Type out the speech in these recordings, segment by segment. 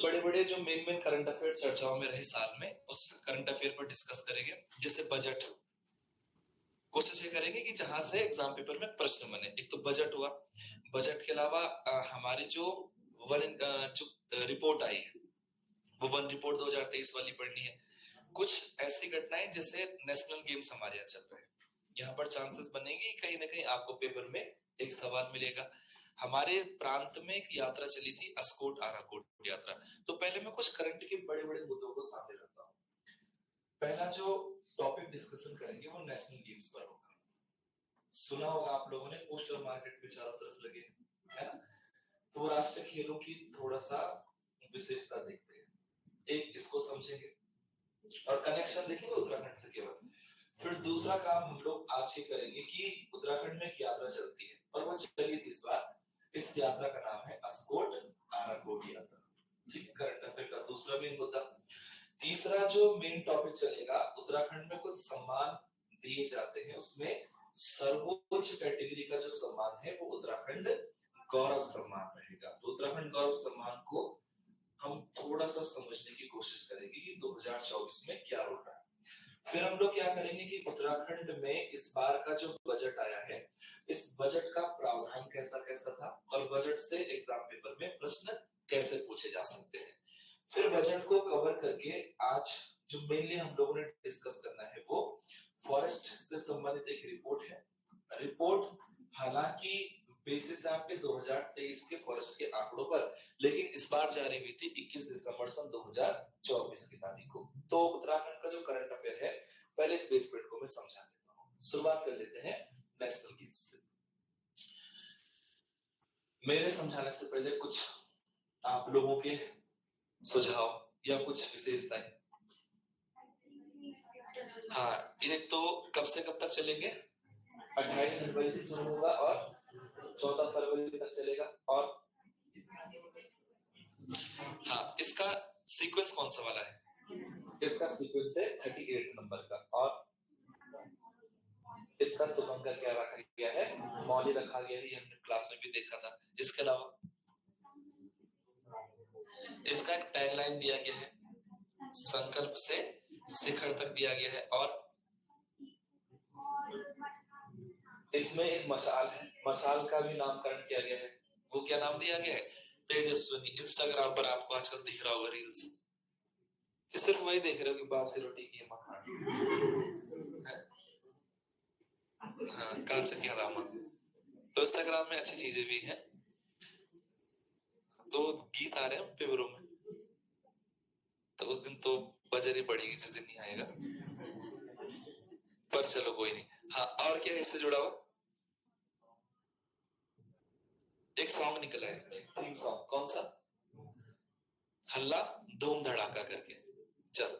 बड़े बड़े जो मेन करंट अफेयर चर्चाओं में रहे साल में, उस करंट अफेयर पर डिस्कस करेंगे। जैसे बजट, कोशिश ये करेंगे कि जहां से एग्जाम पेपर में प्रश्न बने। एक तो बजट हुआ, बजट के अलावा हमारी जो रिपोर्ट आई है वो वन रिपोर्ट 2023 वाली पढ़नी है। कुछ ऐसी घटनाएं जैसे नेशनल गेम्स हमारे यहाँ चल रहे हैं, यहाँ पर चांसेस बनेंगे कहीं ना कहीं आपको पेपर में एक सवाल मिलेगा। हमारे प्रांत में एक यात्रा चली थी, अस्कोट आराकोट यात्रा। तो पहले मैं कुछ करंट के बड़े बड़े मुद्दों को सामने रखता हूँ। पहला जो टॉपिक डिस्कशन करेंगे वो नेशनल गेम्स पर होगा। सुना होगा आप लोगों ने, पोस्टर मार्केट में चारों तरफ लगे है ना। तो राष्ट्रीय खेलों की थोड़ा सा विशेषता देखते हैं, एक इसको समझेंगे और कनेक्शन देखेंगे उत्तराखंड से केवल। फिर दूसरा काम हम लोग आज ये करेंगे कि उत्तराखंड में एक यात्रा चलती है और वो चली थी इस बार। इस यात्रा का नाम है अस्कोट आराकोट यात्रा। ठीक है, करंट अफेयर का दूसरा मेन मुद्दा। तीसरा जो मेन टॉपिक चलेगा, उत्तराखंड में कुछ सम्मान दिए जाते हैं, उसमें सर्वोच्च कैटेगरी का जो सम्मान है वो उत्तराखंड गौरव सम्मान रहेगा। तो उत्तराखंड गौरव सम्मान को हम थोड़ा सा समझने की कोशिश करेंगे कि 2024 में क्या हो रहा है। फिर हम लोग क्या करेंगे कि उत्तराखंड में इस बार का जो बजट आया है, इस बजट का प्रावधान कैसा कैसा था और बजट से एग्जाम पेपर में प्रश्न कैसे पूछे जा सकते हैं। फिर बजट को कवर करके आज जो मेनली हम लोगों ने डिस्कस करना है वो फॉरेस्ट से संबंधित एक रिपोर्ट है। रिपोर्ट हालांकि बेसिस है आपके 2023 के फॉरेस्ट के आंकड़ों पर, लेकिन इस बार जारी हुई थी 21 दिसंबर सन 2024 की तारीख को। तो उत्तराखंड का जो करंट अफेयर है, पहले इस बेसमेंट को मैं समझा देता हूँ। शुरुआत कर लेते हैं नेशनल गेम्स से। मेरे समझाने से पहले कुछ आप लोगों के सुझाव या कुछ विशेषताएं। हाँ, एक तो कब से कब तक चलेंगे? 28 जनवरी से शुरू होगा और 14 फरवरी तक चलेगा। और हाँ, इसका सीक्वेंस कौन सा वाला है? इसका सीक्वेंस है 38 नंबर का। और इसका शुभंकर क्या रखा गया है? मौली रखा गया है, ये हमने क्लास में भी देखा था। इसके अलावा इसका एक टैगलाइन दिया गया है, संकल्प से शिखर तक दिया गया है। और इसमें एक मशाल है, मशाल का भी नामकरण किया गया है। वो क्या नाम दिया गया है? तेजस्विनी। इंस्टाग्राम पर आपको आजकल दिख रहा होगा रील्स, सिर्फ वही देख रहे हो कि बासी रोटी की मखान। हाँ, कांचा क्या रामा। तो इंस्टाग्राम में अच्छी चीजें भी हैं। तो गीत आ रहे हैं पेपरों में, तो उस दिन तो बजरी पड़ेगी जिस दिन नहीं आएगा, पर चलो कोई नहीं। हाँ, और क्या इससे जुड़ा हुआ? एक सॉन्ग निकला है इसमें, थीम सॉन्ग। कौन सा? हल्ला धूम धड़ाका करके। चल,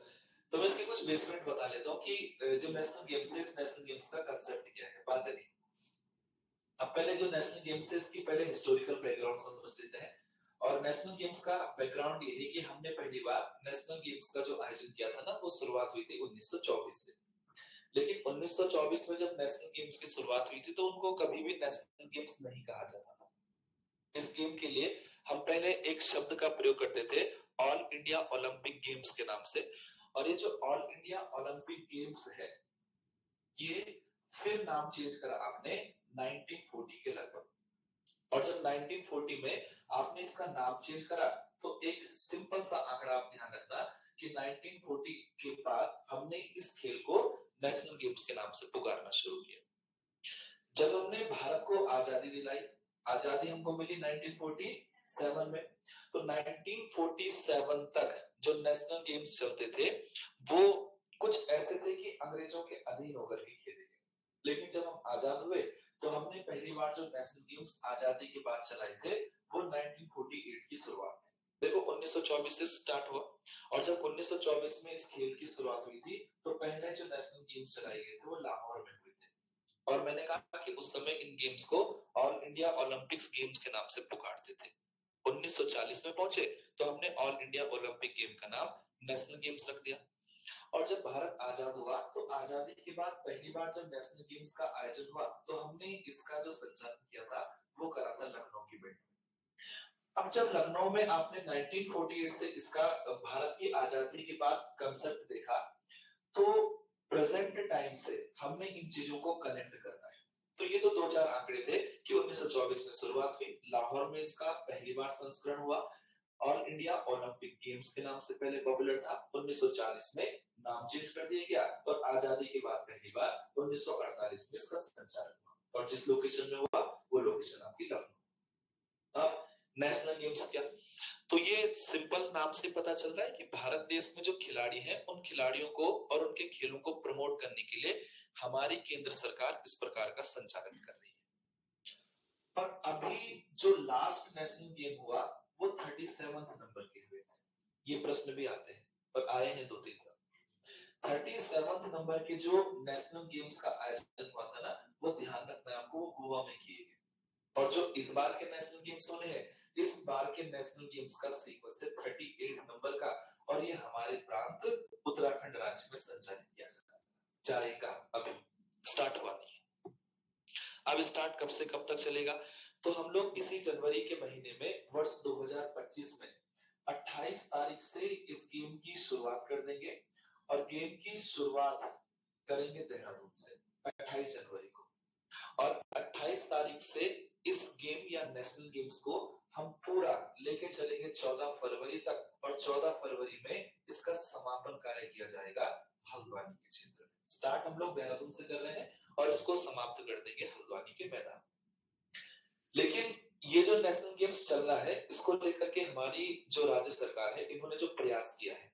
तो मैं इसके कुछ बेसमेंट बता लेता हूँ कि जो नेशनल गेम्स है, इस नेशनल गेम्स का कंसेप्ट क्या है। बात नहीं, अब पहले जो नेशनल गेम्स है इसकी पहले हिस्टोरिकल बैकग्राउंड समझ लेते हैं। और नेशनल गेम्स का बैकग्राउंड ये है कि हमने पहली बार नेशनल गेम्स का जो आयोजन किया था ना, वो शुरुआत हुई थी 1924 से। लेकिन 1924 में जब नेशनल गेम्स की शुरुआत हुई थी तो उनको कभी भी नेशनल गेम्स नहीं कहा जाता था। इस गेम के लिए हम पहले एक शब्द का प्रयोग करते थे, ऑल इंडिया ओलंपिक गेम्स के नाम से। और ये जो ऑल इंडिया ओलंपिक गेम्स है, ये फिर नाम चेंज करा आपने 1940 के लगभग। और जब 1940 में आपने इसका नाम चेंज करा तो एक सिंपल सा आंकड़ा आप ध्यान रखना कि 1940 के बाद हमने इस खेल को नेशनल गेम्स के नाम से पुकारना शुरू किया। जब हमने भारत को आजादी दिलाई, आजादी हमको मिली 1947 में, तो 1947 तक जो नेशनल गेम्स चलते थे वो कुछ ऐसे थे कि अंग्रेजों के अधीन होकर के खेले गए। लेकिन जब हम आजाद हुए तो हमने पहली बार जो नेशनल गेम्स आजादी के बाद चलाए थे वो 1948 की शुरुआत थी। देखो 1924 से स्टार्ट हुआ और जब 1924 में इस खेल की शुरुआत हुई थी तो पहले जो नेशनल गेम्स चलाए गए थे वो लाहौर में हुए थे। और मैंने कहा कि उस समय इन गेम्स को ऑल इंडिया ओलंपिक्स गेम्स के नाम से पुकारते थे। 1940 में पहुंचे तो हमने ऑल इंडिया ओलंपिक गेम का नाम नेशनल गेम्स रख दिया। और जब भारत आजाद हुआ तो आजादी के बाद पहली बार जब नेशनल गेम्स का आयोजन हुआ तो हमने इसका जो संचालन किया था वो करा था लखनऊ की बेट में। अब जब लखनऊ में आपने 1948 से इसका भारत की आजादी के बाद कंसेप्ट देखा, तो प्रेजेंट टाइम से हमने इन चीजों को कनेक्ट करना है। तो ये तो दो चार आंकड़े थे कि 1924 में शुरुआत हुई, लाहौर में इसका पहली बार संस्करण हुआ, ऑल इंडिया ओलंपिक गेम्स के नाम से पहले पॉपुलर था। 1940 में नाम चेंज कर दिया गया और आजादी के बाद पहली बार 1948 में इसका संचालन हुआ और जिस लोकेशन में हुआ वो लोकेशन आपकी लखनऊ। अब नेशनल गेम्स क्या, तो ये सिंपल नाम से पता चल रहा है कि भारत देश में जो खिलाड़ी हैं उन खिलाड़ियों को और उनके खेलों को प्रमोट करने के लिए हमारी केंद्र सरकार इस प्रकार का संचालन कर रही है। और अभी जो लास्ट नेशनल गेम हुआ वो 37वें नंबर के हुए थे। ये प्रश्न भी आते हैं और आए हैं 2-3 बार। 37वें नंबर के जो नेशनल गेम्स का आयोजन हुआ था ना, वो ध्यान रखना है आपको, गोवा में किए गए। और जो इस बार के नेशनल गेम्स होने हैं, इस बार के नेशनल गेम्स का सीक्वेंस है 38 नंबर का और ये हमारे प्रांत उत्तराखंड राज्य में संचालित किया जाएगा। अभी स्टार्ट हुआ नहीं है। अब स्टार्ट कब से कब तक चलेगा, तो हम लोग इसी जनवरी के महीने में वर्ष 2025 में 28 तारीख से इस गेम की शुरुआत कर देंगे और गेम की शुरुआत करेंगे देहरादून से 28 जनवरी को। और 28 तारीख से इस गेम या नेशनल गेम्स को हम पूरा लेके चलेंगे 14 फरवरी तक और 14 फरवरी में इसका समापन कार्य किया जाएगा हल्द्वानी के क्षेत्र में। स्टार्ट हम लोग देहरादून से कर रहे हैं और इसको समाप्त कर देंगे हल्द्वानी के मैदान। लेकिन ये जो नेशनल गेम्स चल रहा है, इसको लेकर के हमारी जो राज्य सरकार है, इन्होंने जो प्रयास किया है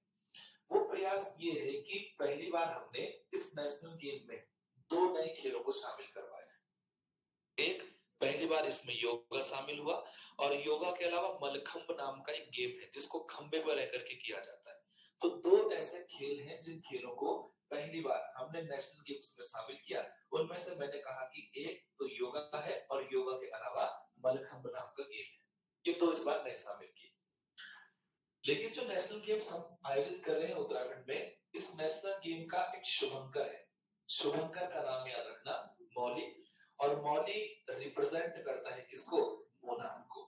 वो प्रयास ये है कि पहली बार हमने इस नेशनल गेम में 2 नए खेलों को शामिल करवाया है। एक, पहली बार इसमें योगा शामिल हुआ और योगा के अलावा मलखंब नाम का एक गेम है जिसको खंबे पर रह करके किया जाता है। तो 2 ऐसे खेल हैं जिन खेलों को पहली बार हमने नेशनल गेम्स में शामिल किया। उनमें से मैंने कहा कि एक तो योगा है और योगा के अलावा मलखंब नाम का गेम है। ये 2 इस बार नए शामिल किए। लेकिन जो नेशनल गेम्स हम आयोजित कर रहे हैं उत्तराखंड में, इस नेशनल गेम का एक शुभंकर है। शुभंकर का नाम याद रखना, मौली। और मौली रिप्रेजेंट करता है किसको, मोनाल को।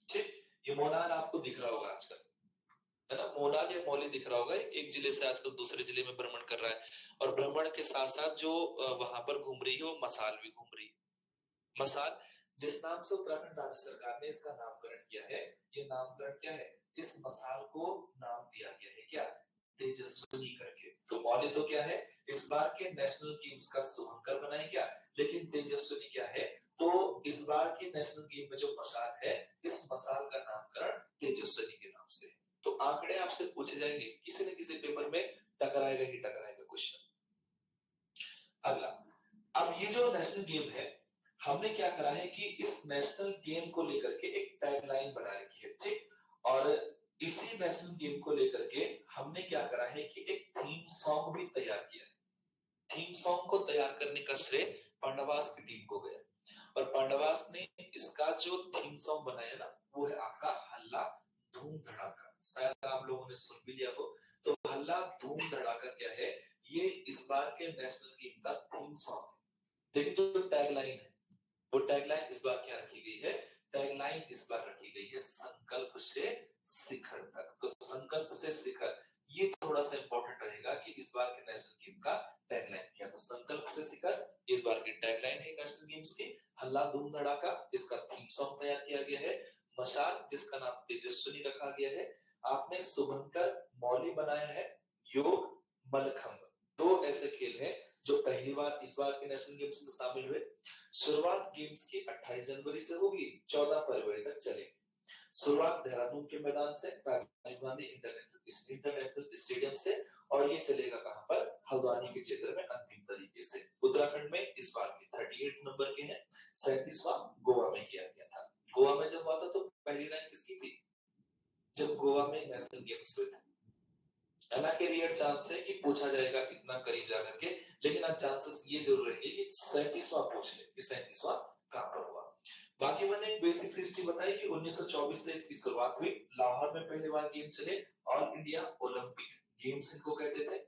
ठीक, ये मोनाल आपको दिख रहा होगा आजकल, है ना, मोनाल या मौली दिख रहा होगा। एक जिले से आजकल दूसरे जिले में भ्रमण कर रहा है और भ्रमण के साथ साथ जो वहां पर घूम रही है वो मसाल भी घूम रही है। मसाल जिस नाम से उत्तराखंड राज्य सरकार ने इसका नामकरण किया है, ये नामकरण क्या है, इस मसाल को नाम दिया गया है क्या, तेजस्विनी करके। तो मौली तो क्या है, इस बार के नेशनल गेम्स का शुभंकर बनाया गया, लेकिन तेजस्विनी क्या है, तो इस बार के नेशनल गेम में जो मसाल है, इस मसाल का नामकरण तेजस्विनी के नाम से। तो आंकड़े आपसे पूछे जाएंगे, किसी न किसी पेपर में टकराएगा ही टकराएगा क्वेश्चन। अगला, अब ये जो नेशनल गेम है, हमने क्या करा है कि इस नेशनल गेम को लेकर के एक टैगलाइन बना रखी है। ठीक, और इसी नेशनल गेम को लेकर के हमने क्या करा है कि एक थीम सॉन्ग भी तैयार किया है। थीम सॉन्ग को तैयार करने का श्रेय पांडवास की टीम को गया और पांडवास ने इसका जो थीम सॉन्ग बनाया ना, वो है आपका हल्ला धूम धड़ाका। शायद आप लोगों ने सुन भी लिया हो। तो हल्ला धूम धड़ाका क्या है, ये इस बार के नेशनल गेम का थीम सॉन्ग है। लेकिन जो टैगलाइन है, वो टैगलाइन इस बार क्या रखी गई है, टैगलाइन इस बार रखी गई है संकल्प से शिखर तक। तो संकल्प से शिखर, ये थोड़ा सा इंपॉर्टेंट रहेगा कि इस बार के नेशनल गेम का टैगलाइन क्या। तो संकल्प से शिखर इस बार की टैगलाइन है नेशनल गेम्स की। हल्ला धूम धड़ाका इसका थीम सॉन्ग तैयार किया गया है। मशाल जिसका नाम तेजस्विनी रखा गया है। आपने शुभंकर मौली बनाया है। योग मलखंब, 2 ऐसे खेल हैं जो पहली बार इस बार के नेशनल गेम्स में शामिल हुए। शुरुआत गेम्स की 28 जनवरी से होगी, 14 फरवरी तक चलेगी। शुरुआत देहरादून के मैदान से, राजीव गांधी इंटरनेशनल स्टेडियम से, और ये चलेगा कहां पर, हल्द्वानी के क्षेत्र में अंतिम तरीके से। उत्तराखंड में इस बार के 38 नंबर के हैं। 37वां गोवा में किया गया था। गोवा में जब हुआ था तो पहली रैंक किसकी थी, जब गोवा में नेशनल गेम्स हुए थे। हालांकि रेयर चांस है कि पूछा जाएगा इतना करीब जाकर के, लेकिन अब चांसेस ये जरूर रहेंगे कि 37वां पूछ ले कि 37वां कहां पर हुआ। बाकी मैंने एक बेसिक हिस्ट्री बताई कि 1924 से इसकी शुरुआत हुई। लाहौर में पहली बार गेम चले, ऑल इंडिया ओलंपिक गेम्स इनको कहते थे।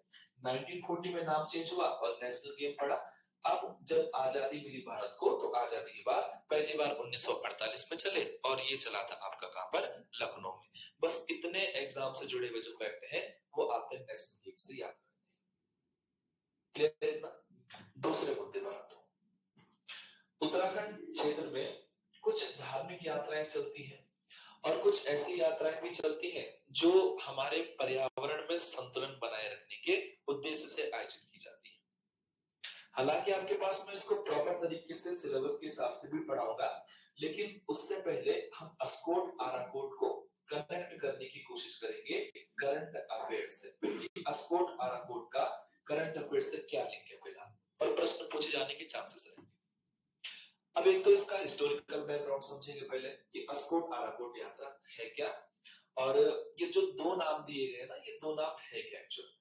1940 में नाम चेंज हुआ और नेशनल गेम पड़ा। अब जब आजादी मिली भारत को, तो आजादी के बाद पहली बार 1948 में चले और ये चला था आपका कहां पर, लखनऊ में। बस इतने एग्जाम से जुड़े हुए जो फैक्ट है वो आपने नेशनल गेम से याद रखने। क्लियर है ना? दूसरे मुद्दे पर आता हूं। उत्तराखंड क्षेत्र में कुछ धार्मिक यात्राएं चलती हैं और कुछ ऐसी यात्राएं भी चलती हैं जो हमारे पर्यावरण में संतुलन बनाए रखने के उद्देश्य से आयोजित की जाती है। हालांकि आपके पास में इसको प्रॉपर तरीके से सिलेबस के हिसाब से भी पढ़ाऊंगा, लेकिन उससे पहले हम अस्कोट आराकोट को कनेक्ट करने की कोशिश करेंगे करंट अफेयर से। अस्कोट आराकोट का करंट अफेयर से क्या लिंक है फिलहाल, और प्रश्न पूछे जाने के चांसेस है। अब एक तो इसका हिस्टोरिकल बैकग्राउंड समझेंगे पहले कि अस्कोट आराकोट यात्रा है क्या, और ये जो दो नाम दिए गए ना, ये दो नाम है क्या एक्चुअली।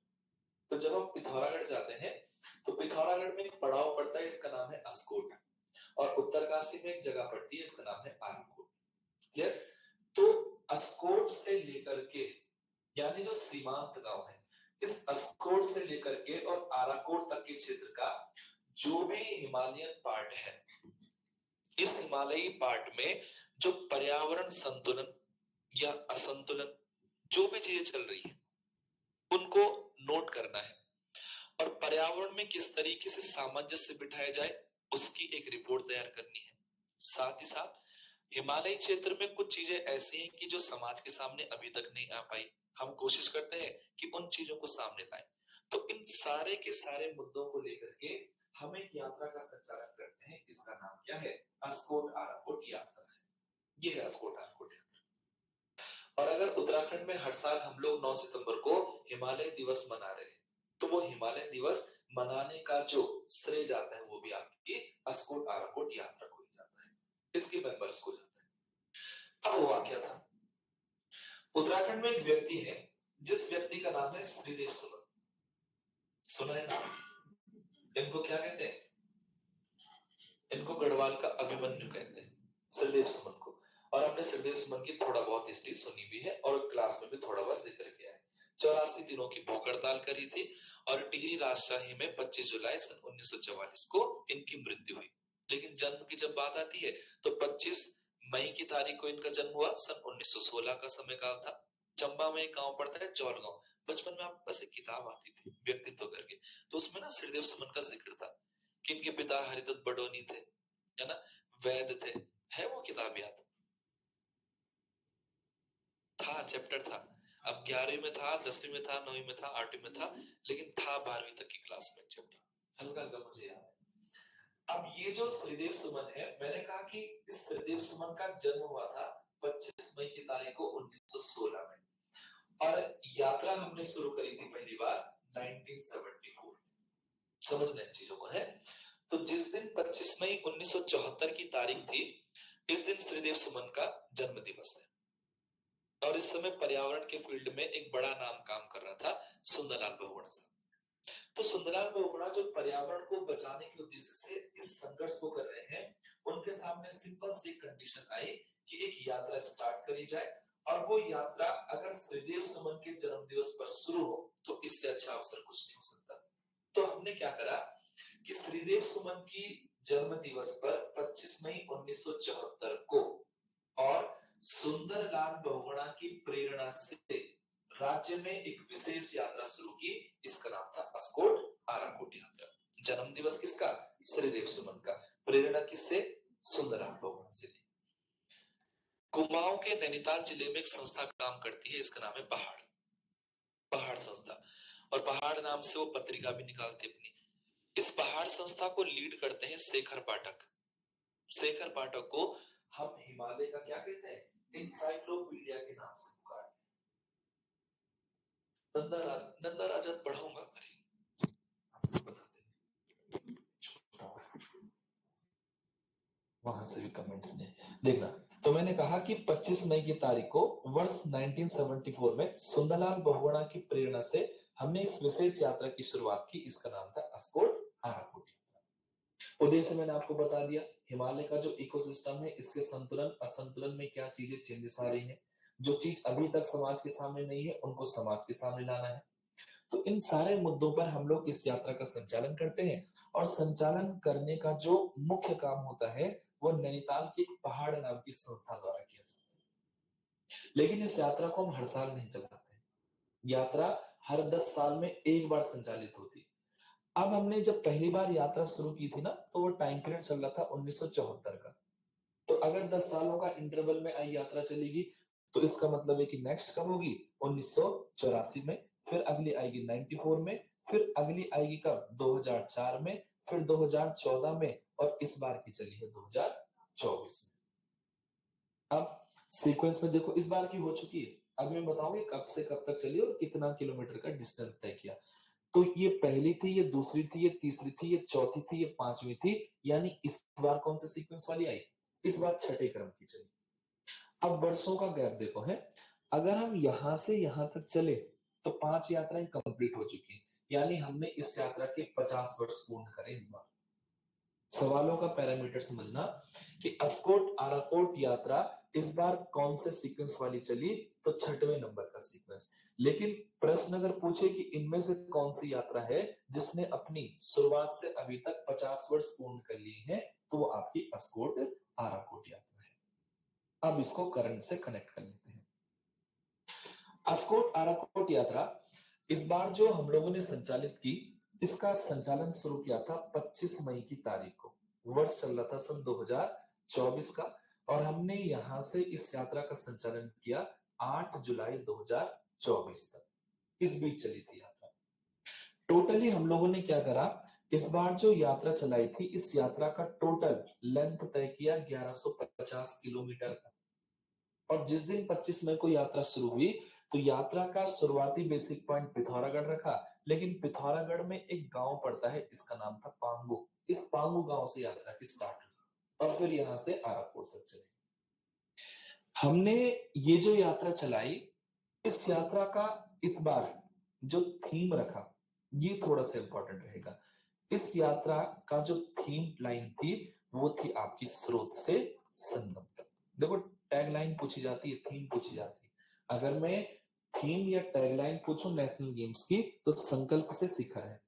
तो जब हम पिथौरागढ़ जाते हैं तो पिथौरागढ़ में एक पड़ाव पड़ता है, इसका नाम है अस्कोट, और उत्तरकाशी में एक जगह पड़ती है, इसका नाम है आराकोट। क्लियर? तो अस्कोट से लेकर के, यानी जो सीमांत गांव है, इस अस्कोट से लेकर के और आराकोट तक के क्षेत्र का जो भी हिमालयन पार्ट है, इस हिमालयी पार्ट में जो पर्यावरण संतुलन या असंतुलन, जो भी चीजें चल रही है, उनको नोट करना है और पर्यावरण में किस तरीके से सामंजस्य बिठाया जाए उसकी एक रिपोर्ट तैयार करनी है। साथ ही साथ हिमालयी क्षेत्र में कुछ चीजें ऐसी हैं कि जो समाज के सामने अभी तक नहीं आ पाई, हम कोशिश करते हैं कि उन चीजों को सामने लाएं। तो इन सारे के सारे मुद्दों को लेकर के हम एक यात्रा का संचालन करते हैं, इसका नाम क्या है, अस्कोट आराकोट यात्रा है। ये है अस्कोट आराकोट यात्रा। और अगर उत्तराखंड में हर साल हम लोग 9 सितंबर को हिमालय दिवस मना रहे हैं, तो वो हिमालय दिवस मनाने का जो श्रेय जाता है वो भी आपकी अस्कोट आराकोट यात्रा को ही जाता है, इसके मेंबर्स को जाता है। अब हुआ क्या था, उत्तराखंड में एक व्यक्ति है जिस व्यक्ति का नाम है श्रीदेव सुमन। सुना है नाम? इनको क्या कहते हैं? इनको गढ़वाल का अभिमन्यु कहते हैं, श्रीदेव सुमन को। और हमने श्रीदेव सुमन की थोड़ा बहुत हिस्ट्री सुनी भी है और क्लास में भी थोड़ा बहुत जिक्र किया है। 84 दिनों की भूख हड़ताल करी थी और टिहरी राजशाही में 25 जुलाई सन 1944 को इनकी मृत्यु हुई। लेकिन जन्म की जब बात आती है तो 25 मई की तारीख को इनका जन्म हुआ। सन 1916 का समय काल था। चंबा में एक गांव पड़ता है जौलगांव। बचपन में आपके पास एक किताब आती थी व्यक्तित्व करके, तो उसमें ना श्रीदेव सुमन का जिक्र था कि इनके पिता हरिदत्त बडोनी थे, है ना, वैद थे। है वो किताब याद? था, चैप्टर था। अब 11वीं में था, 10वीं में था, 9वीं में था, 8वीं में था, लेकिन था 12वीं तक की क्लास में चैप्टर, हल्का हल्का मुझे याद है। अब ये जो श्रीदेव सुमन है, मैंने कहा कि इस श्रीदेव सुमन का जन्म हुआ था 25 मई की तारीख को 1916 में, और यात्रा हमने शुरू करी थी पहली बार 1974। समझ लें चीजों को है। तो जिस दिन 25 मई 1974 की तारीख थी, इस दिन श्रीदेव सुमन का जन्म दिवस है। और इस समय पर्यावरण के फील्ड में एक बड़ा नाम काम कर रहा था, सुंदरलाल बहुगुणा साहब। तो सुंदरलाल बहुगुणा जो पर्यावरण को बचाने के उद्देश्य से इस संघर्ष को कर रहे हैं, उनके सामने सिंपल सी कंडीशन आई कि एक यात्रा स्टार्ट करी जाए, और वो यात्रा अगर श्रीदेव सुमन के जन्म दिवस पर शुरू हो तो इससे अच्छा अवसर कुछ नहीं हो सकता। तो हमने क्या करा कि श्रीदेव सुमन की जन्म दिवस पर 25 मई 1974 को और सुंदरलाल बहुगुणा की प्रेरणा से राज्य में एक विशेष यात्रा शुरू की। इसका नाम था अस्कोट आराकोट यात्रा। जन्म दिवस किसका? श्रीदेव सुमन का। प्रेरणा किससे? सुंदरलाल बहुगुणा से। कुमाऊं के नैनीताल जिले में एक संस्था काम करती है, इसका नाम है पहाड़, पहाड़ संस्था। और पहाड़ नाम से वो पत्रिका भी निकालती है अपनी। इस पहाड़ संस्था को लीड करते हैं शेखर पाठक। शेखर पाठक को हम हिमालय का क्या कहते हैं? इंसाइक्लोपीडिया के नाम से पुकारते हैं। नंदा राजा पढ़ाऊंगा, वहां से भी कमेंट्स ने देखना। तो मैंने कहा कि 25 मई की तारीख को वर्ष 1974 में सुंदरलाल बहुगुणा की प्रेरणा से हमने इस विशेष यात्रा की शुरुआत की। इसका नाम था अस्कोट आराकोट यात्रा। उद्देश्य मैंने आपको बता दिया, हिमालय का जो इकोसिस्टम है, इसके संतुलन असंतुलन में क्या चीजें चेंजेस आ रही हैं, जो चीज अभी तक समाज के सामने नहीं है उनको समाज के सामने लाना है। तो इन सारे मुद्दों पर हम लोग इस यात्रा का संचालन करते हैं, और संचालन करने का जो मुख्य काम होता है वो नैनीताल की पहाड़ नाम की संस्था द्वारा किया जाता है। लेकिन इस यात्रा को हम हर साल नहीं चलाते, यात्रा हर 10 साल में एक बार संचालित होती। अब हमने जब पहली बार यात्रा शुरू की थी ना, तो वो टाइम पीरियड चल रहा था 1974 का। तो अगर 10 सालों का इंटरवल में आई यात्रा चलेगी, तो इसका मतलब है कि नेक्स्ट कब होगी, 1984 में, फिर अगली आएगी 94 में, फिर अगली आएगी कब, 2004 में, फिर 2014 में, और इस बार की चली है 2024 में। अब सीक्वेंस में देखो, इस बार की हो चुकी है। अब मैं बताऊंगी कब से कब तक चली और कितना किलोमीटर का डिस्टेंस तय किया। तो ये पहली थी, ये दूसरी थी, ये तीसरी थी, ये चौथी थी, ये पांचवी थी, यानी इस बार कौन से सीक्वेंस वाली आई, इस बार छठे क्रम की चली। अब वर्षों का गैप देखो है, अगर हम यहां से यहां तक चले तो 5 यात्राएं कंप्लीट हो चुकी हैं, यानी हमने इस यात्रा के 50 वर्ष पूर्ण करे इस बार। सवालों का पैरामीटर समझना कि अस्कोट आराकोट यात्रा इस बार कौन से सीक्वेंस वाली चली, तो छठवें नंबर का सीक्वेंस। लेकिन प्रश्न अगर पूछे कि इनमें से कौन सी यात्रा है जिसने अपनी शुरुआत से अभी तक 50 वर्ष पूर्ण कर लिए हैं, तो वो आपकी अस्कोट आराकोट यात्रा है। अब इसको करंट से कनेक्ट कर लेते हैं। अस्कोट आराकोट यात्रा इस बार जो हम लोगों ने संचालित की, इसका संचालन शुरू किया था 25 मई की तारीख को। वर्ष चल रहा था सन 2024 का, और हमने यहां से इस यात्रा का संचालन किया 8 जुलाई 2024 तक। इस बीच चली थी यात्रा। टोटली हम लोगों ने क्या करा, इस बार जो यात्रा चलाई थी, इस यात्रा का टोटल लेंथ तय किया 1150 किलोमीटर का। और जिस दिन 25 मई को यात्रा शुरू हुई, तो यात्रा का शुरुआती बेसिक पॉइंट पिथौरागढ़ रखा, लेकिन पिथौरागढ़ में एक गांव पड़ता है, इसका नाम था पांगु। इस पांगु गांव से यात्रा की स्टार्ट हुई और फिर यहां से आराकोट तक चली। हमने ये जो यात्रा चलाई, इस यात्रा का इस बार जो थीम रखा, ये थोड़ा सा इंपॉर्टेंट रहेगा। इस यात्रा का जो थीम लाइन थी, वो थी आपकी स्रोत से संगम तक। देखो, टैगलाइन पूछी जाती है, थीम पूछी जाती है। अगर मैं थीम या टैगलाइन पूछूं नेशनल गेम्स की, तो संकल्प से शिखर है।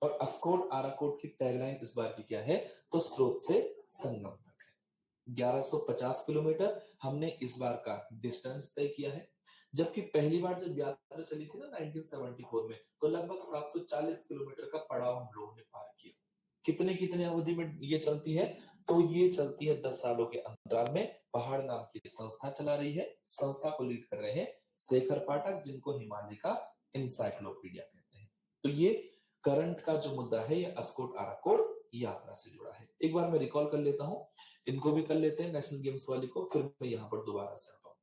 और अस्कोट आराकोट की टैगलाइन इस बार की क्या है, तो स्रोत से संगम तक है। 1150 किलोमीटर हमने इस बार का डिस्टेंस तय किया है। जबकि पहली बार जब यात्रा चली थी ना 1974 में, तो लगभग 740 किलोमीटर का पड़ाव हम लोगों ने पार किया। कितने कितने अवधि में ये चलती है, तो ये चलती है 10 सालों के अंतराल में। पहाड़ नाम की संस्था चला रही है, संस्था को लीड कर रहे हैं शेखर पाठक, जिनको हिमालय का इंसाइक्लोपीडिया कहते हैं। तो ये करंट का जो मुद्दा है, ये अस्कोट आराकोट यात्रा से जुड़ा है। एक बार मैं रिकॉल कर लेता हूं, इनको भी कर लेते हैं नेशनल गेम्स वाली को, फिर मैं यहाँ पर दोबारा से आता हूँ।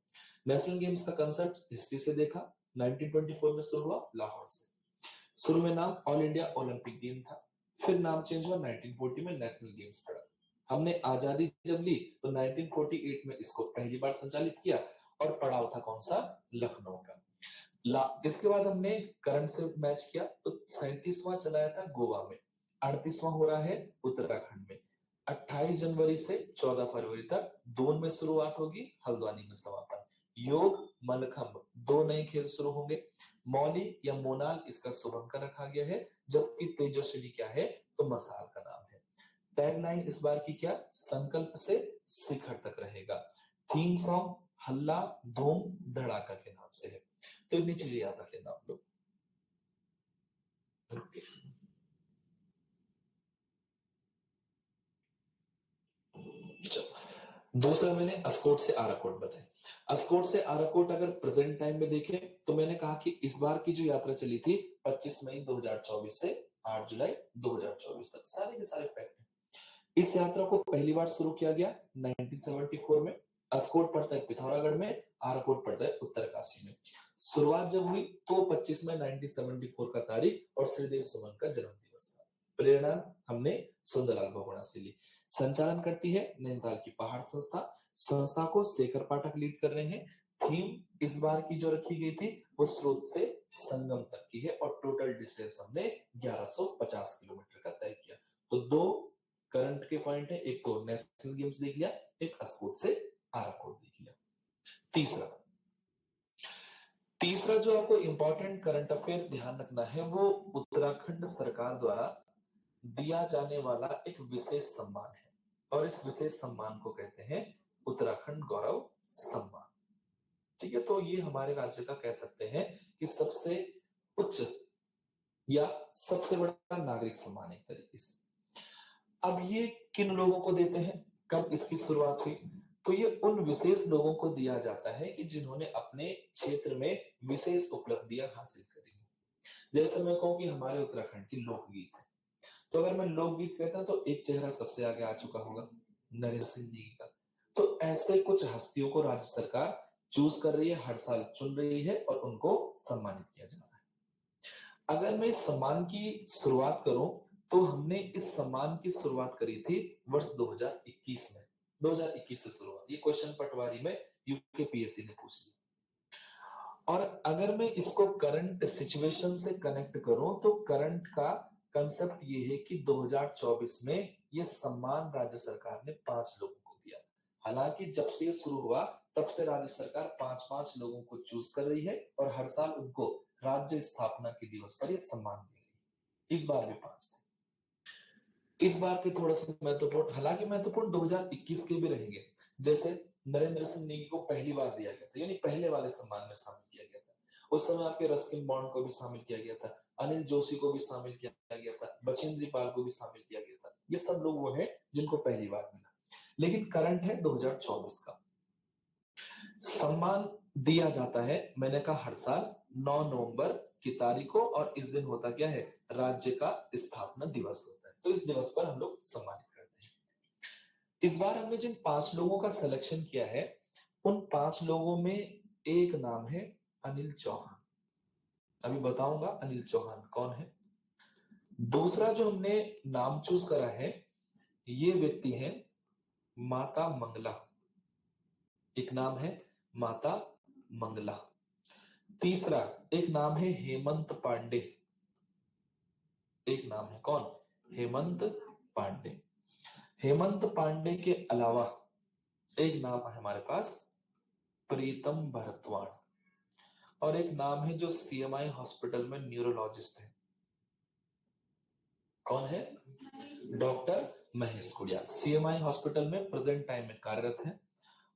नेशनल गेम्स का कंसेप्ट हिस्ट्री से देखा, 1924 में शुरू हुआ लाहौर से। शुरू में नाम ऑल इंडिया ओलंपिक गेम था, फिर नाम चेंज हुआ 1940 में नेशनल गेम्स पड़ा। हमने आजादी जब ली तो 1948 में इसको पहली बार संचालित किया, और पड़ाव था कौन सा, लखनऊ का। इसके बाद हमने करंट से मैच किया, तो 37वां चलाया था गोवा में, 38वां हो रहा है उत्तराखंड में। 28 जनवरी से 14 फरवरी तक दोन में शुरुआत होगी, हल्द्वानी में समापन। योग मलखंभ 2 नए खेल शुरू होंगे। मौली या मोनाल इसका शुभंकर रखा गया है, जबकि तेजस्विनी क्या है, तो मसाल का नाम है। टैगलाइन इस बार की क्या, संकल्प से शिखर तक रहेगा। थीम सॉन्ग हल्ला धूम धड़ाका के नाम से है। तो इतनी चीजें याद रख लेना आप लोग। दूसरा मैंने अस्कोट से आराकोट बताया। अस्कोट से आराकोट अगर प्रेजेंट टाइम में देखें, तो मैंने कहा कि इस बार की जो यात्रा चली थी 25 मई 2024 से 8 जुलाई 2024 तक, सारे के सारे फैक्ट हैं। इस यात्रा को पहली बार शुरू किया गया 1974 में। अस्कोट पड़ता है पिथौरागढ़ में, आराकोट पड़ता है उत्तरकाशी में। शुरुआत जब हुई तो 25 मई 1974 का तारीख, और श्रीदेव सुमन का जन्म दिवस था। प्रेरणा हमने सुंदरलाल बहुगुणा से ली। संचालन करती है नैनीताल की पहाड़ संस्था। संस्था को शेखर पाठक लीड कर रहे हैं। थीम इस बार की जो रखी गई थी, वो स्रोत से संगम तक की है, और टोटल डिस्टेंस हमने 1150 किलोमीटर का तय किया। तो दो करंट के पॉइंट है, एक तो नेशनल गेम्स देख लिया, एक अस्कोट से आराकोट देख लिया। तीसरा तीसरा जो आपको इंपॉर्टेंट करंट अफेयर ध्यान रखना है, वो उत्तराखंड सरकार द्वारा दिया जाने वाला एक विशेष सम्मान है। और इस विशेष सम्मान को कहते हैं उत्तराखंड गौरव सम्मान। ठीक है, तो ये हमारे राज्य का कह सकते हैं कि सबसे उच्च या सबसे बड़ा नागरिक सम्मान एक तरीके से। अब ये किन लोगों को देते हैं, कब इसकी शुरुआत हुई? तो ये उन विशेष लोगों को दिया जाता है कि जिन्होंने अपने क्षेत्र में विशेष उपलब्धियां हासिल करी। जैसे मैं कहूँ कि हमारे उत्तराखंड की लोकगीत है, तो अगर मैं लोकगीत कहता हूं तो एक चेहरा सबसे आगे आ चुका होगा, नरेंद्र सिंह जी का। तो ऐसे कुछ हस्तियों को राज्य सरकार चूज कर रही है, हर साल चुन रही है और उनको सम्मानित किया जा रहा है। अगर मैं इस सम्मान की शुरुआत करूं तो हमने इस सम्मान की शुरुआत करी थी वर्ष 2021 में। 2021 से शुरुआत, ये क्वेश्चन पटवारी में यूकेपीएससी ने पूछ लिया। और अगर मैं इसको करंट सिचुएशन से कनेक्ट करूं तो करंट का कंसेप्ट ये है कि 2024 में ये सम्मान राज्य सरकार ने 5 लोगों को दिया। हालांकि जब से ये शुरू हुआ तब से राज्य सरकार 5-5 लोगों को चूज कर रही है और हर साल उनको राज्य स्थापना के दिवस पर ये सम्मान दे रही है। इस बार भी 5 थे। इस बार के थोड़ा सा महत्वपूर्ण, हालांकि महत्वपूर्ण 2021 के भी रहेंगे। जैसे नरेंद्र सिंह नेगी को पहली बार दिया गया था, यानी पहले वाले सम्मान में शामिल किया गया था। उस समय आपके रस्किन बॉन्ड को भी शामिल किया गया था, अनिल जोशी को भी शामिल किया गया था, बचेंद्री पाल को भी शामिल किया गया था। ये सब लोग वो हैं जिनको पहली बार मिला। लेकिन करंट है 2024 का। सम्मान दिया जाता है, मैंने कहा हर साल 9 नवंबर की तारीख को, और इस दिन होता क्या है, राज्य का स्थापना दिवस होता है। तो इस दिवस पर हम लोग सम्मानित करते हैं। इस बार हमने जिन 5 लोगों का सिलेक्शन किया है, उन 5 लोगों में एक नाम है अनिल चौहान। अभी बताऊंगा अनिल चौहान कौन है। दूसरा जो हमने नाम चूज करा है, ये व्यक्ति है माता मंगला। एक नाम है माता मंगला। तीसरा एक नाम है हेमंत पांडे। एक नाम है कौन, हेमंत पांडे। हेमंत पांडे के अलावा एक नाम है हमारे पास प्रीतम भरतवाण, और एक नाम है जो सीएमआई हॉस्पिटल में न्यूरोलॉजिस्ट है। कौन है, डॉक्टर महेश कुड़िया। सीएमआई हॉस्पिटल में प्रेजेंट टाइम में कार्यरत है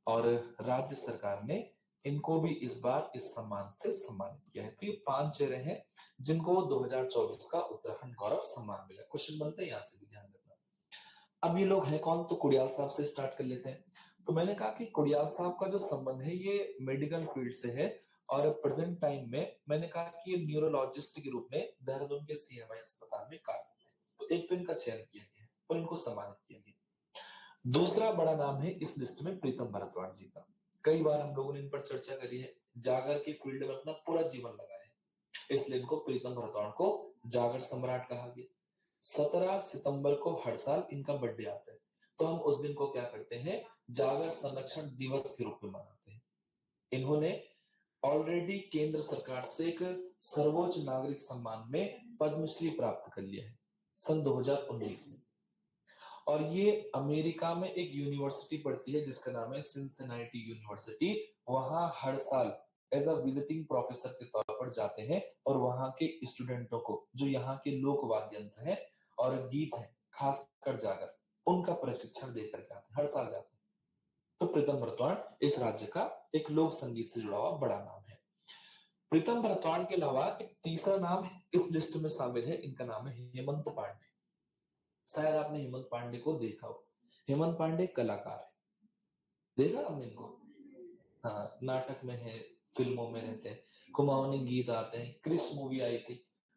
और राज्य सरकार ने इनको भी इस बार इस सम्मान से सम्मानित किया है। तो ये 5 चेहरे हैं जिनको 2024 का उत्तराखंड गौरव सम्मान मिला। क्वेश्चन बनते हैं, यहां से भी ध्यान रखना। अब ये लोग हैं कौन, तो कुड़ियाल साहब से स्टार्ट कर लेते हैं। तो मैंने कहा कि कुड़ियाल साहब का जो संबंध है ये मेडिकल फील्ड से है, और प्रेजेंट टाइम में मैंने कहा कि ये न्यूरोलॉजिस्ट के रूप में देहरादून के सीएमआई अस्पताल में कार्यरत है। तो एक तो इनका चयन किया गया है और इनको सम्मानित किया गया। दूसरा बड़ा नाम है इस लिस्ट में प्रीतम भरतवाण जी का। कई बार हम लोगों ने इन पर चर्चा करी है, जागर की फील्ड में अपना पूरा जीवन लगाया है, इसलिए इनको प्रीतम भरतवाण को जागर सम्राट कहा गया। 17 सितंबर को हर साल इनका बर्थडे आता है, तो हम उस दिन को क्या करते हैं, जागर संरक्षण दिवस के रूप में मनाते हैं। इन्होंने ऑलरेडी केंद्र सरकार से एक सर्वोच्च नागरिक सम्मान में पद्मश्री प्राप्त कर लिया है सन 2019 में। और ये अमेरिका में एक यूनिवर्सिटी पढ़ती है जिसका नाम है सिंसिनाटी यूनिवर्सिटी। वहां हर साल एज अ विजिटिंग प्रोफेसर के तौर पर जाते हैं और वहां के स्टूडेंटों को, जो यहाँ के लोक वाद्य यंत्र हैं और गीत हैं, खासकर जागर, उनका प्रशिक्षण देकर के आते हैं, हर साल जाते हैं। तो प्रीतम भरतवाण इस राज्य का एक लोक संगीत से जुड़ा हुआ बड़ा नाम है। प्रीतम भरतवाण के अलावा एक तीसरा नाम इस लिस्ट में शामिल है, इनका नाम है हेमंत पांडे। शायद आपने हेमंत पांडे को देखा हो। हेमंत पांडे कलाकार है, देखा आपने इनको? हाँ, नाटक में है, फिल्मों में रहते हैं, कुमाऊनी गीत आते हैं। क्रिस मूवी आई थी,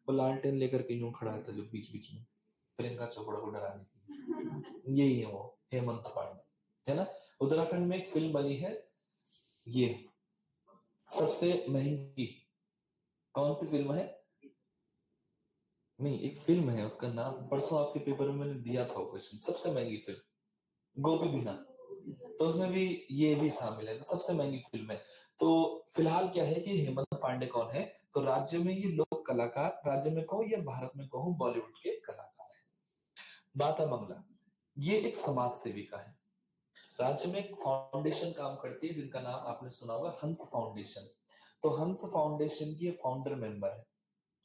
वो लालटेन लेकर के यूं खड़ा था जो बीच बीच में प्रियंका चोपड़ा को डराने की, यही है वो हेमंत पांडे, है ना। उत्तराखंड में एक फिल्म बनी है, ये सबसे महंगी, कौन सी फिल्म है? नहीं, एक फिल्म है, उसका नाम परसों आपके पेपर में मैंने दिया था क्वेश्चन, सबसे महंगी फिल्म, गोपी बीना। तो उसमें भी ये भी शामिल है, तो सबसे महंगी फिल्म है। तो फिलहाल क्या है कि हेमंत पांडे कौन है, तो राज्य में ये लोक कलाकार, राज्य में कहूं या भारत में कहूं, बॉलीवुड के कलाकार है। माता मंगला, ये एक समाज सेविका है, राज्य में एक फाउंडेशन काम करती है जिनका नाम आपने सुना होगा, हंस फाउंडेशन। तो हंस फाउंडेशन की फाउंडर मेंबर है।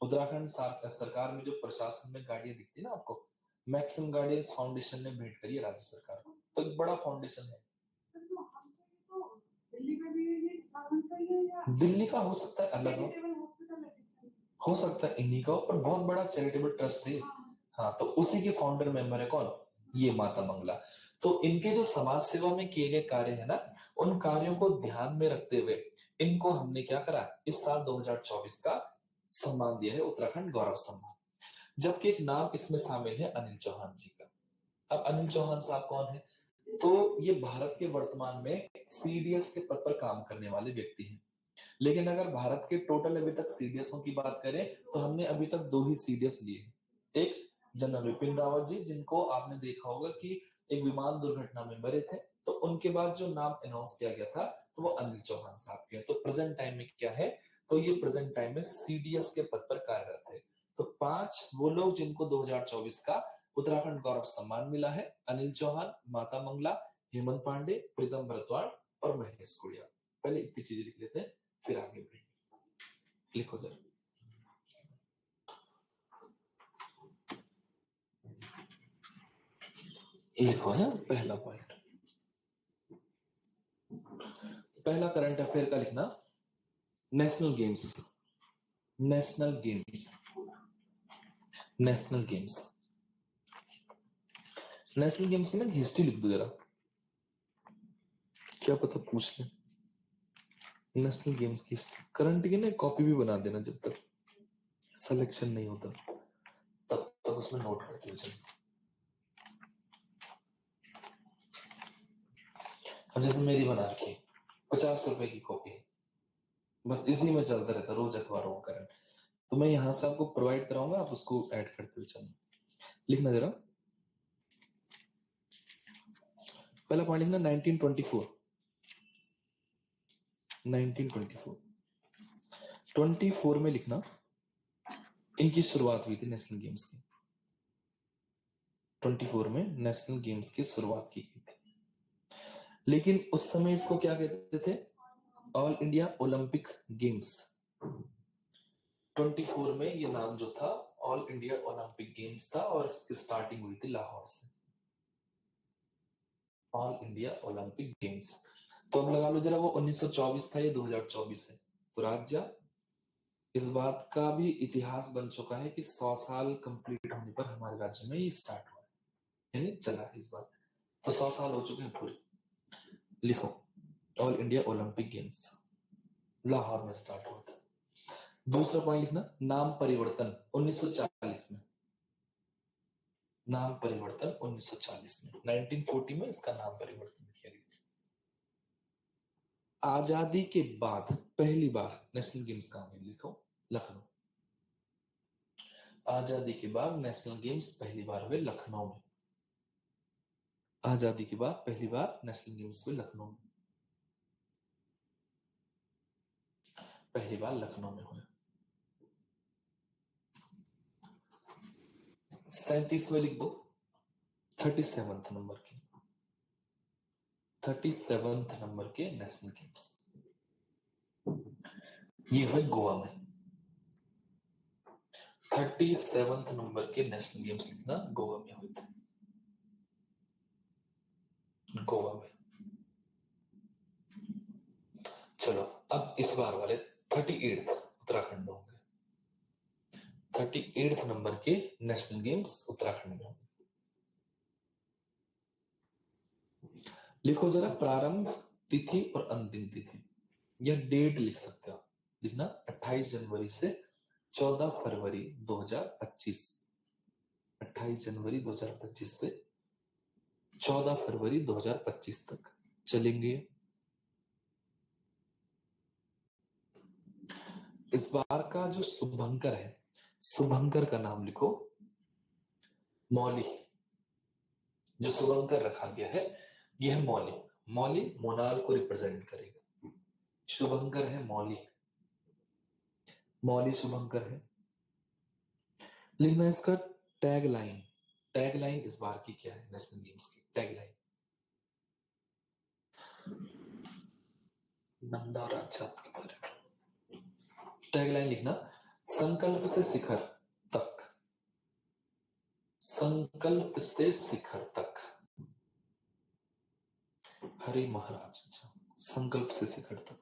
उत्तराखंड सरकार में जो प्रशासन में गाड़ियां दिखती है ना आपको, मैक्सिमम गाड़ियां इस फाउंडेशन ने भेंट करी है राज्य सरकार को। तो एक बड़ा फाउंडेशन है। दिल्ली का हो सकता है अलग हो सकता है इन्हीं का, पर बहुत बड़ा चैरिटेबल ट्रस्ट है। हाँ, तो उसी के फाउंडर मेंबर है कौन, ये माता मंगला। तो इनके जो समाज सेवा में किए गए कार्य है ना, उन कार्यों को ध्यान में रखते हुए इनको हमने क्या करा, इस साल 2024 का सम्मान दिया है, उत्तराखंड गौरव सम्मान। जबकि एक नाम इसमें शामिल है अनिल चौहान जी का। अब अनिल चौहान साहब कौन है, तो ये भारत के वर्तमान में सीडीएस के पद पर काम करने वाले व्यक्ति हैं। लेकिन अगर भारत के टोटल अभी तक सीडीएसओ की बात करें तो हमने अभी तक 2 ही सीडीएस लिए। एक जनरल विपिन रावत जी, जिनको आपने देखा होगा कि एक विमान दुर्घटना में मरे थे, तो उनके बाद जो नाम अनाउंस किया गया था तो वो अनिल चौहान साहब के। तो प्रेजेंट टाइम में क्या है, तो ये प्रेजेंट टाइम में सीडीएस के पद पर कार्यरत है। तो 5 वो लोग जिनको 2024 का उत्तराखंड गौरव सम्मान मिला है, अनिल चौहान, माता मंगला, हेमंत पांडे, प्रीतम भरद्वाज और महेश कुड़िया। पहले इतनी चीजें लिख लेते हैं, फिर आगे बढ़ेंगे। लिखो जरा, लिखो है पहला पॉइंट। पहला करंट अफेयर का लिखना, national games, national games, national games, national games की ना हिस्ट्री लिख दो जरा, क्या पता पूछ ले। नेशनल गेम्स की करंट की ना कॉपी भी बना देना, जब तक सिलेक्शन नहीं होता तब तक उसमें नोट करते हुए। अब जैसे मेरी बना रखी 50 रुपए की कॉपी, बस इसी में चलता रहता रोज अखबारों का करंट। तो मैं यहां से आपको प्रोवाइड कराऊंगा, आप उसको ऐड करते हुए चलना। लिखना जरा, पहला पॉइंट लिखना 1924, 1924, 24 में लिखना इनकी शुरुआत हुई थी नेशनल गेम्स की। 24 में नेशनल गेम्स की शुरुआत की गई थी, लेकिन उस समय इसको क्या कहते थे, ऑल इंडिया ओलंपिक गेम्स। 24 में ये नाम जो था ऑल इंडिया ओलंपिक गेम्स था, और इसकी स्टार्टिंग हुई थी लाहौर से, ऑल इंडिया ओलंपिक गेम्स। तो अब लगा लो जरा, वो 1924 था, ये 2024 है। तो राज्य इस बात का भी इतिहास बन चुका है कि 100 साल कंप्लीट होने पर हमारे राज्य में ये स्टार्ट हुआ, यानी चला है इस बात। तो 100 साल हो चुके हैं पूरे। लिखो, all India Olympic games Lahore में स्टार्ट हुआ था। दूसरा पॉइंट लिखना, नाम परिवर्तन 1940 में, नाम परिवर्तन 1940 में, 1940 में इसका नाम परिवर्तन किया गया। आजादी के बाद पहली बार नेशनल गेम्स कहां हुई, लिखो लखनऊ। आजादी के बाद नेशनल गेम्स पहली बार हुए लखनऊ में। आजादी के बाद पहली बार नेशनल गेम्स हुए लखनऊ में, पहली बार लखनऊ में हुए। 37वें लिख दो, 37th नंबर के, 37th नंबर के नेशनल गेम्स ये हुए गोवा में। 37th नंबर के नेशनल गेम्स लिखना, गोवा में हुए थे, गोवा में। चलो अब इस बार वाले 38th उत्तराखंड में होंगे, 38th नंबर के नेशनल गेम्स उत्तराखंड में होंगे। लिखो जरा प्रारंभ तिथि और अंतिम तिथि, या डेट लिख सकते हो, लिखना 28 जनवरी से 14 फरवरी 2025, 28 जनवरी 2025 से 14 फरवरी 2025 तक चलेंगे। इस बार का जो शुभंकर है, शुभंकर का नाम लिखो मौली। जो शुभंकर रखा गया है यह है मौली। मौली मोनाल को रिप्रेजेंट करेगा, शुभंकर है मौली, मौली शुभंकर है। लिखना इसका टैग लाइन, टैग लाइन इस बार की क्या है नेशनल गेम्स की टैग लाइन, नंदा और आजाद के बारे में। टैग लाइन लिखना, संकल्प से शिखर तक, संकल्प से शिखर तक, हरे महाराज। अच्छा, संकल्प से शिखर तक।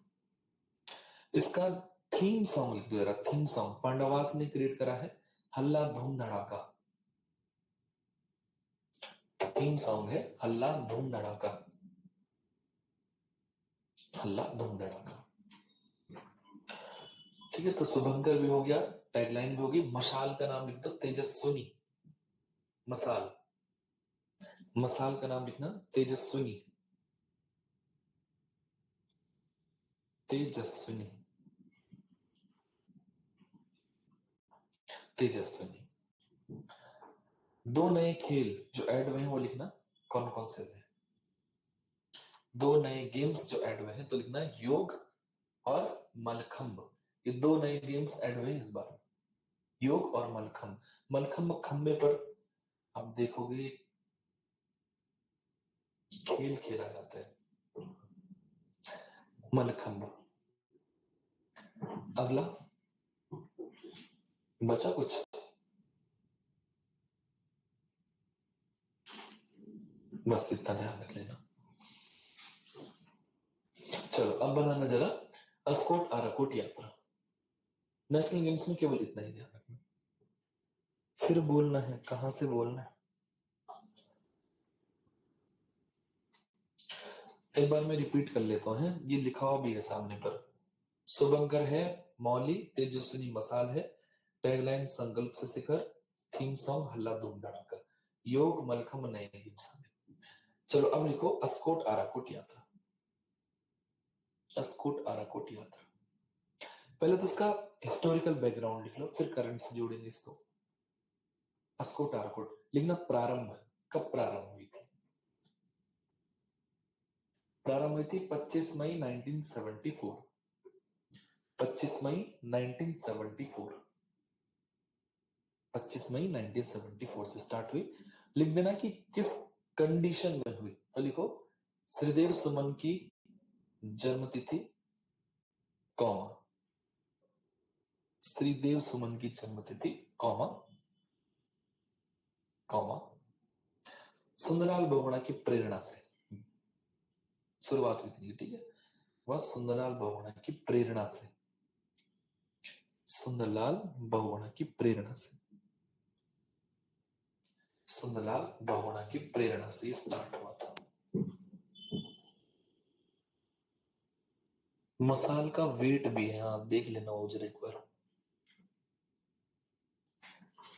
इसका थीम सॉन्ग लिख दो जरा। थीम सॉन्ग पांडवास ने क्रिएट करा है, हल्ला धूम धड़ाका। थीम सॉन्ग है हल्ला धूम धड़ाका, हल्ला धूम धड़ाका। ठीक है, तो शुभंकर भी हो गया, टैगलाइन भी होगी। मशाल का नाम लिख दो, तेजस्विनी। मसाल, मसाल का नाम लिखना तेजस्विनी, तेजस्विनी, तेजस्विनी। दो नए खेल जो ऐड हुए हैं वो लिखना, कौन कौन से हुए। दो नए गेम्स जो ऐड हुए हैं तो लिखना योग और मलखंब। ये दो नए गेम्स ऐड हुए इस बार, योग और मलखंब। मलखंब खंबे पर आप देखोगे खेल खेला जाता है, मलखंब। अगला बचा कुछ, बस इतना ध्यान रख लेना। चलो अब बनाना जरा अस्कोट आराकोट यात्रा। नेशनल गेम्स में केवल इतना ही ध्यान रखना, फिर बोलना है कहां से बोलना है। एक बार मैं रिपीट कर लेता हूं, ये लिखा हुआ भी है सामने पर। शुभंकर है, मौली, तेजस्विनी मसाल है, टैगलाइन संकल्प से शिखर, थीम सॉन्ग हल्ला धूम धड़ाका, योग मलखंब नए गेम्स। चलो अब लिखो अस्कोट आराकोट यात्रा। अस्कोट आराकोट यात्रा, पहले तो इसका हिस्टोरिकल बैकग्राउंड लिख लो, फिर करंट से जोड़ेंगे इसको। अस्कोट आराकोट लिखना प्रारंभ, कब प्रारंभ हुई थी। प्रारंभ हुई थी 25 मई 1974। 25 मई 1974, 25 मई 1974 से स्टार्ट हुई। लिख देना कि किस कंडीशन में हुई, तो लिखो श्रीदेव सुमन की जन्म तिथि, कौमा श्रीदेव सुमन की जन्म तिथि, कौमा कौमा सुंदरलाल बहुगुणा की प्रेरणा से शुरुआत हुई थी। ठीक है, वह सुंदरलाल बहुगुणा की प्रेरणा से, सुंदरलाल बहुगुणा की प्रेरणा से, सुंदरलाल बहुगुणा की प्रेरणा से स्टार्ट हुआ था। मसाल का वेट भी है, आप देख लेना उजर एक बार।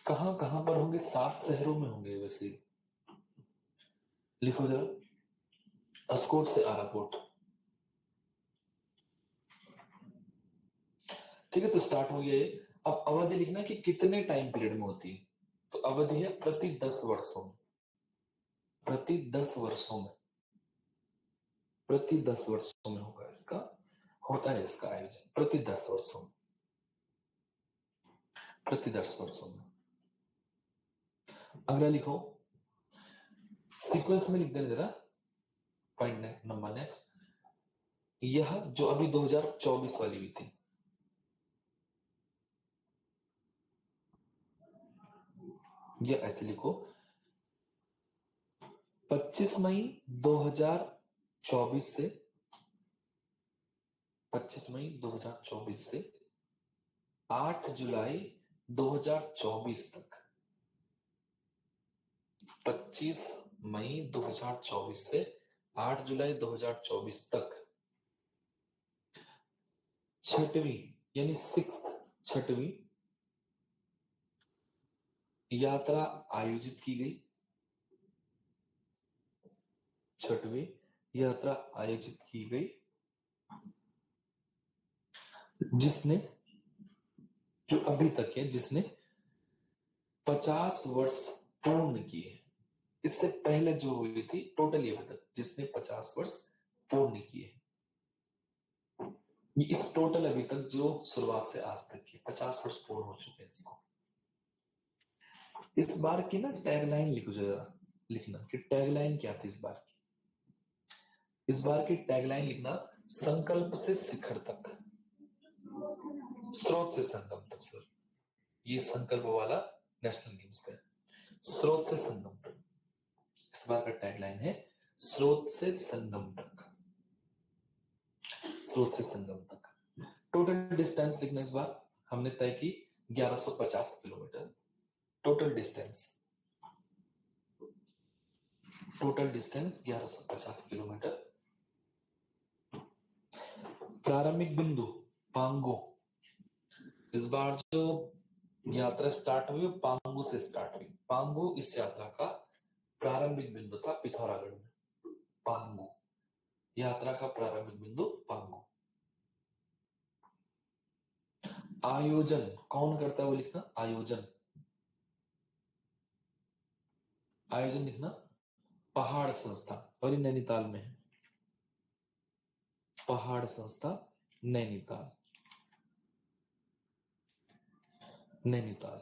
कहां कहां पर होंगे, 7 शहरों में होंगे वैसे। लिखो जरा अस्कोट से आराकोट। ठीक है, तो स्टार्ट हो गया ये। अब अवधि लिखना कि कितने टाइम पीरियड में होती है, तो अवधि है प्रति 10 वर्षों में, प्रति 10 वर्षों में, प्रति 10 वर्षों में होगा इसका, होता है इसका आयोजन प्रति 10 वर्षों में, प्रति 10 वर्षों में। अगला लिखो सीक्वेंस में लिख देना जरा, पॉइंट नंबर नेक्स्ट। यह जो अभी 2024 वाली हुई थी, ये ऐसे लिखो 25 मई 2024 से, 25 मई 2024 से 8 जुलाई 2024 तक, 25 मई 2024 से 8 जुलाई 2024 तक छठवीं यानी 6th, छठवीं यात्रा आयोजित की गई, छठवीं यात्रा आयोजित की गई, जिसने, जो अभी तक है, जिसने 50 वर्ष पूर्ण किए। इससे पहले जो हुई थी टोटली अभी तक जिसने 50 वर्ष पूर्ण किए, ये इस टोटल अभी तक जो शुरुआत से आज तक की 50 वर्ष पूर्ण हो चुके हैं इसको। इस बार की ना टैगलाइन लिखो जरा, लिखना कि टैगलाइन क्या थी इस बार की। इस बार की टैगलाइन लिखना संकल्प से शिखर तक, स्रोत से संगम तक। सर ये संकल्प वाला नेशनल गेम्स का स्रोत से संगम तक। इस बार का टैगलाइन है स्रोत से संगम तक, स्रोत से संगम तक। टोटल डिस्टेंस लिखने इस बार हमने तय की 1150 kilometre. Total distance, total distance 1150 kilometre. प्रारंभिक बिंदु पांगो, इस बार जो यात्रा स्टार्ट हुई पांगो से स्टार्ट हुई। पांगो इस यात्रा का प्रारंभिक बिंदु था पिथौरागढ़ में। पांगो, यात्रा का प्रारंभिक बिंदु पांगो। आयोजन कौन करता है वो लिखना, आयोजन, आयोजन लिखना पहाड़ संस्था, और ये नैनीताल में है। पहाड़ संस्था नैनीताल, नैनीताल,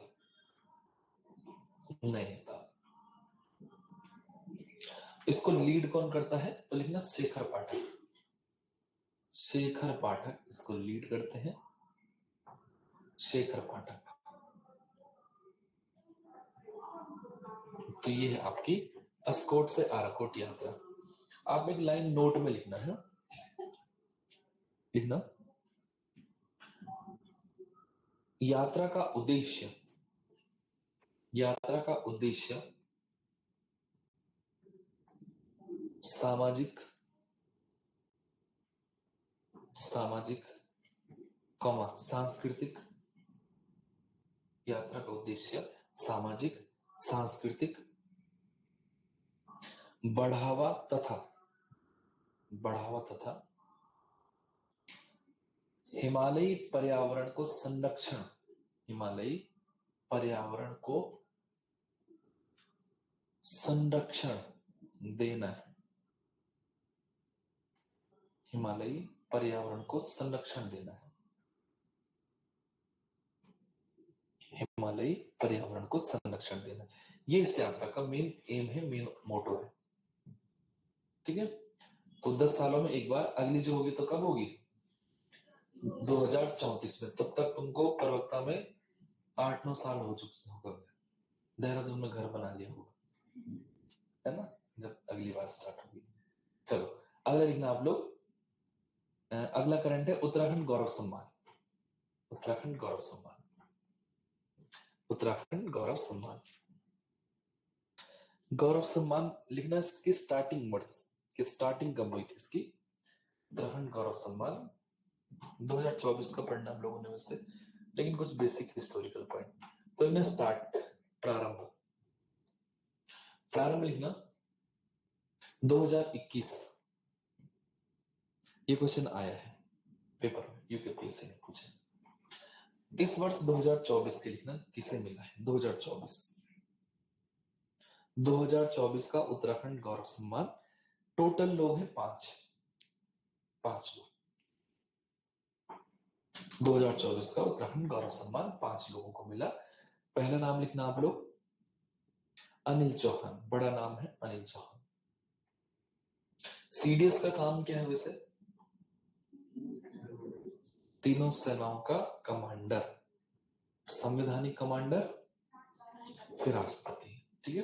नैनीताल। इसको लीड कौन करता है तो लिखना शेखर पाठक, शेखर पाठक इसको लीड करते हैं, शेखर पाठक। तो ये है आपकी अस्कोट से आराकोट यात्रा। आप एक लाइन नोट में लिखना है, लिखना यात्रा का उद्देश्य, यात्रा का उद्देश्य सामाजिक, सामाजिक कौमा सांस्कृतिक, यात्रा का उद्देश्य सामाजिक सांस्कृतिक बढ़ावा तथा, बढ़ावा तथा हिमालयी पर्यावरण को संरक्षण, हिमालयी पर्यावरण को संरक्षण देना है, हिमालयी पर्यावरण को संरक्षण देना है, हिमालयी पर्यावरण को संरक्षण देना। ये इस यात्रा का मेन एम है, मेन मोटो है। ठीक है, तो 10 सालों में एक बार, अगली जो होगी तो कब होगी 2034 में। तब तक तुमको प्रवक्ता में 8-9 साल हो चुके होगा, देहरादून में घर बना लिया होगा, है ना, जब अगली बार स्टार्ट होगी। चलो अगला लिखना आप लोग। अगला करंट है उत्तराखंड गौरव सम्मान, उत्तराखंड गौरव सम्मान, उत्तराखंड गौरव सम्मान। गौरव सम्मान लिखना इसकी स्टार्टिंग वर्ष की, स्टार्टिंग कब हुई थी इसकी, उत्तराखंड गौरव सम्मान 2024 का पढ़ना हम लोगों ने वैसे, लेकिन कुछ बेसिक हिस्टोरिकल पॉइंट। तो इनमें स्टार्ट, प्रारंभ, प्रारंभ लिखना 2021। ये क्वेश्चन आया है पेपर में, यूकेपीएससी ने पूछा। इस वर्ष 2024 के लिखना किसे मिला है, 2024, 2024 का उत्तराखंड गौरव सम्मान। टोटल लोग हैं 5 लोग। 2024 का उत्तराखंड गौरव सम्मान 5 लोगों को मिला। पहला नाम लिखना आप लोग अनिल चौहान, बड़ा नाम है अनिल चौहान। सीडीएस का काम क्या है वैसे, तीनों सेनाओं का कमांडर, संवैधानिक कमांडर, फिर राष्ट्रपति। ठीक है,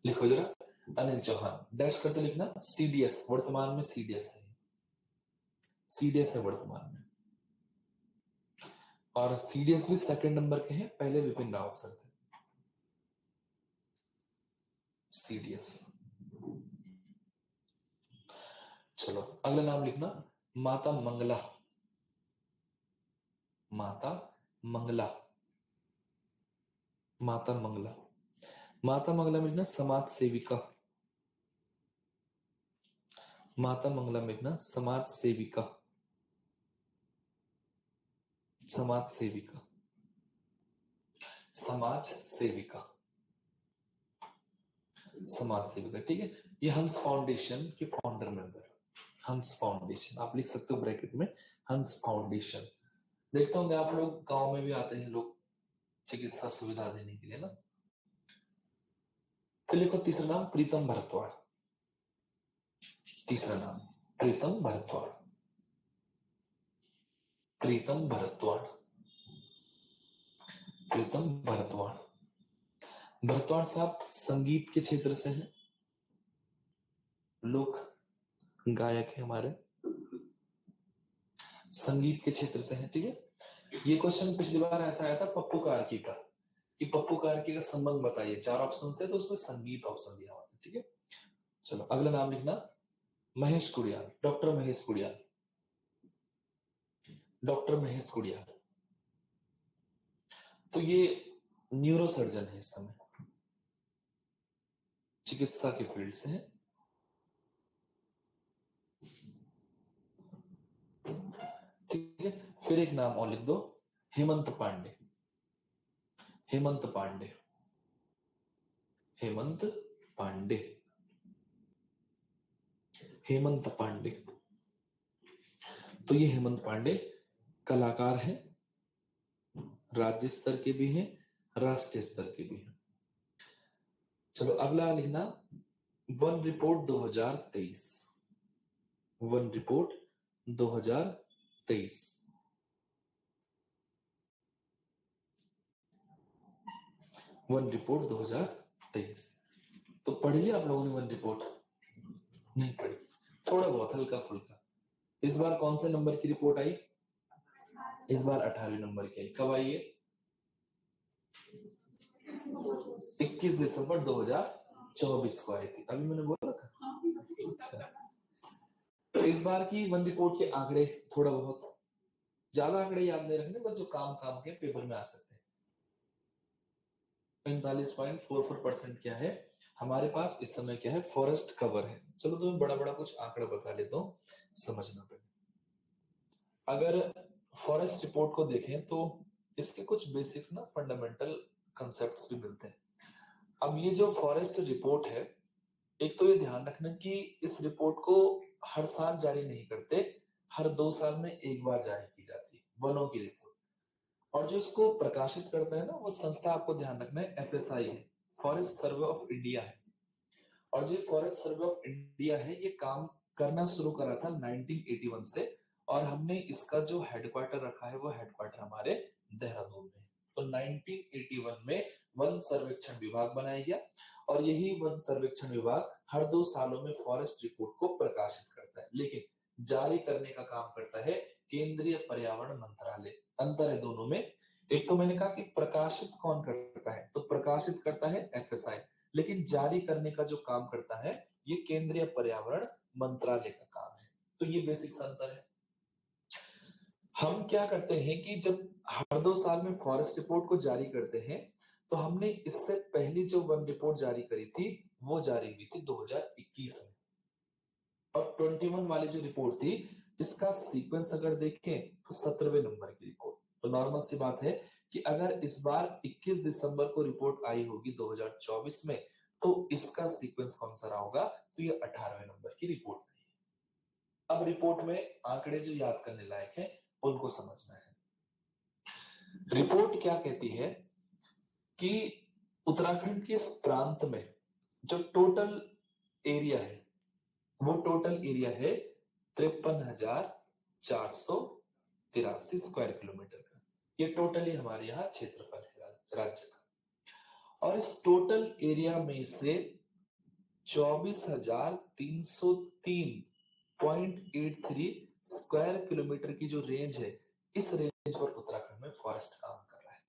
लिखो जरा अनिल चौहान, डैश करते लिखना सीडीएस, वर्तमान में सीडीएस है, सीडीएस है वर्तमान में। और सीडीएस भी सेकंड नंबर के हैं, पहले विपिन रावत सर थे सीडीएस। चलो अगला नाम लिखना माता मंगला, माता मंगला, माता मंगला। माता मंगला में लिखना समाज सेविका, माता मंगला में लिखना समाज सेविका, समाज सेविका, समाज सेविका, समाज सेविका। ठीक है, ये हंस फाउंडेशन के फाउंडर मेंबर, हंस फाउंडेशन आप लिख सकते हो ब्रैकेट में, हंस फाउंडेशन। देखता होंगे आप लोग, गांव में भी आते हैं लोग चिकित्सा सुविधा देने के लिए ना। फिर लिखो तीसरा नाम प्रीतम भारद्वाज, तीसरा नाम प्रीतम भारद्वाज, प्रीतम भारद्वाज, प्रीतम भारद्वाज। भारद्वाज साहब संगीत के क्षेत्र से हैं, लोक गायक है हमारे, संगीत के क्षेत्र से है। ठीक है, ये क्वेश्चन पिछली बार ऐसा आया था पप्पू कार्की का, कि पप्पू कार्की का संबंध बताइए। 4 ऑप्शन थे तो उसमें संगीत ऑप्शन दिया हुआ था। ठीक है, चलो अगला नाम लिखना, महेश कुड़ियाल, डॉक्टर महेश कुड़ियाल, डॉक्टर महेश कुड़ियाल। तो ये न्यूरो सर्जन है, इस समय चिकित्सा के फील्ड से है। ठीक है, फिर एक नाम और लिख दो, हेमंत पांडे, हेमंत पांडे, हेमंत पांडे, हेमंत पांडे। तो ये हेमंत पांडे कलाकार हैं, राज्य स्तर के भी हैं, राष्ट्रीय स्तर के भी हैं। चलो अगला लिखना, one report 2023, one report 2023, one report 2023। तो पढ़ लिया आप लोगों ने वन रिपोर्ट? नहीं पढ़ी, थोड़ा बहुत हल्का फुल्का। इस बार कौन से नंबर की रिपोर्ट आई? इस बार 18वें नंबर की आई। कब आई है? 21 दिसंबर 2024 को आई थी, अभी मैंने बोला था। अच्छा। तो इस बार की वन रिपोर्ट के आंकड़े थोड़ा बहुत, ज्यादा आंकड़े याद नहीं रखने, बस जो काम काम के पेपर में आ सकते हैं। 45.44% क्या है हमारे पास इस समय? क्या है? फॉरेस्ट कवर है। चलो तुम्हें बड़ा बड़ा कुछ आंकड़ा बता लेता हूँ, समझना पड़ेगा। अगर फॉरेस्ट रिपोर्ट को देखें तो इसके कुछ बेसिक्स ना, फंडामेंटल कंसेप्ट्स भी मिलते हैं। अब ये जो फॉरेस्ट रिपोर्ट है, एक तो ये ध्यान रखना कि इस रिपोर्ट को हर साल जारी नहीं करते, हर 2 साल में एक बार जारी की जाती है वनों की रिपोर्ट। और जो इसको प्रकाशित करता है ना, वो संस्था आपको ध्यान रखना है एफएसआई है, फॉरेस्ट सर्वे ऑफ इंडिया है। और जो फॉरेस्ट सर्वे ऑफ इंडिया है, ये काम करना शुरू करा था 1981 से, और हमने इसका जो हेडक्वार्टर रखा है वो हेडक्वार्टर हमारे देहरादून में। तो 1981 में वन सर्वेक्षण विभाग बनाया गया, और यही वन सर्वेक्षण विभाग हर 2 सालों में फॉरेस्ट रिपोर्ट को प्रकाशित करता है, लेकिन जारी करने का काम करता है केंद्रीय पर्यावरण मंत्रालय। अंतर है दोनों में। एक तो मैंने कहा कि प्रकाशित कौन करता है, तो प्रकाशित करता है एफएसआई, लेकिन जारी करने का जो काम करता है ये केंद्रीय पर्यावरण मंत्रालय का काम है। तो ये बेसिक अंतर है। हम क्या करते हैं कि जब हर 2 साल में फॉरेस्ट रिपोर्ट को जारी करते हैं, तो हमने इससे पहली जो वन रिपोर्ट जारी करी थी वो जारी हुई थी 2021 में, और 21 वाली जो रिपोर्ट थी इसका सीक्वेंस अगर देखें तो 17वें नंबर की रिपोर्ट। तो नॉर्मल सी बात है कि अगर इस बार 21 दिसंबर को रिपोर्ट आई होगी 2024 में, तो इसका सीक्वेंस कौन सा रहा होगा? तो ये 18वें नंबर की रिपोर्ट नहीं है। अब रिपोर्ट में आंकड़े जो याद करने लायक है उनको समझना है। रिपोर्ट क्या कहती है कि उत्तराखंड के इस प्रांत में जो टोटल एरिया है, वो टोटल एरिया है 53,483 स्क्वायर किलोमीटर का। ये टोटली हमारे यहाँ क्षेत्रफल है राज्य का। और इस टोटल एरिया में से 24,303.83 स्क्वायर किलोमीटर की जो रेंज है, इस रेंज पर उत्तराखंड में फॉरेस्ट काम कर रहा है।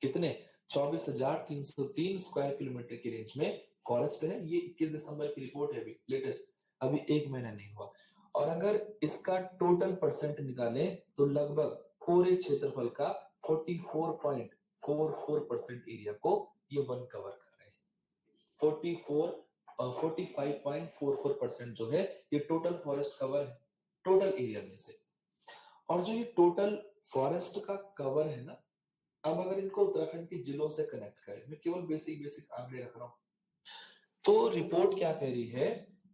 कितने? 24,303 स्क्वायर किलोमीटर की रेंज में फॉरेस्ट है। ये 21 दिसंबर की रिपोर्ट है, अभी लेटेस्ट, अभी 1 महीना नहीं हुआ। और अगर इसका टोटल परसेंट निकालें तो लगभग पूरे क्षेत्रफल का 44.44% एरिया को ये वन कवर कर रहे हैं। 45.44% जो है ये टोटल फॉरेस्ट कवर है, टोटल एरिया में से। और जो ये टोटल फॉरेस्ट का कवर है ना, अब अगर इनको उत्तराखंड के जिलों से कनेक्ट करें, मैं केवल बेसिक बेसिक आंकड़े रख रहा हूं, तो रिपोर्ट क्या कह रही है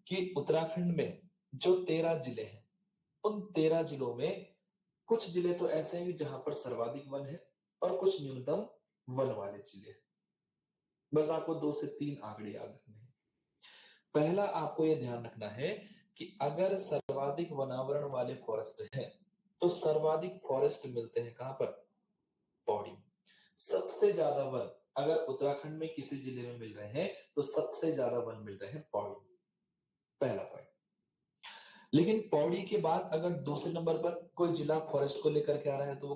कि उत्तराखंड में जो 13 जिले हैं, उन 13 जिलों में कुछ जिले तो ऐसे हैं जहां पर सर्वाधिक वन है, और कुछ न्यूनतम वन वाले जिले हैं। बस आपको 2 से 3 आंकड़े याद रखने हैं। पहला आपको यह ध्यान रखना है कि अगर सर्वाधिक वनावरण वाले फॉरेस्ट है, तो सर्वाधिक फॉरेस्ट मिलते हैं कहां पर? पौड़ी। सबसे ज्यादा वन अगर उत्तराखंड में किसी जिले में मिल रहे हैं, तो सबसे ज्यादा वन मिल रहे हैं पौड़ी। पहला पॉइंट। लेकिन पौड़ी के बाद अगर दूसरे नंबर पर कोई जिला फॉरेस्ट को लेकर के आ रहा है तो वो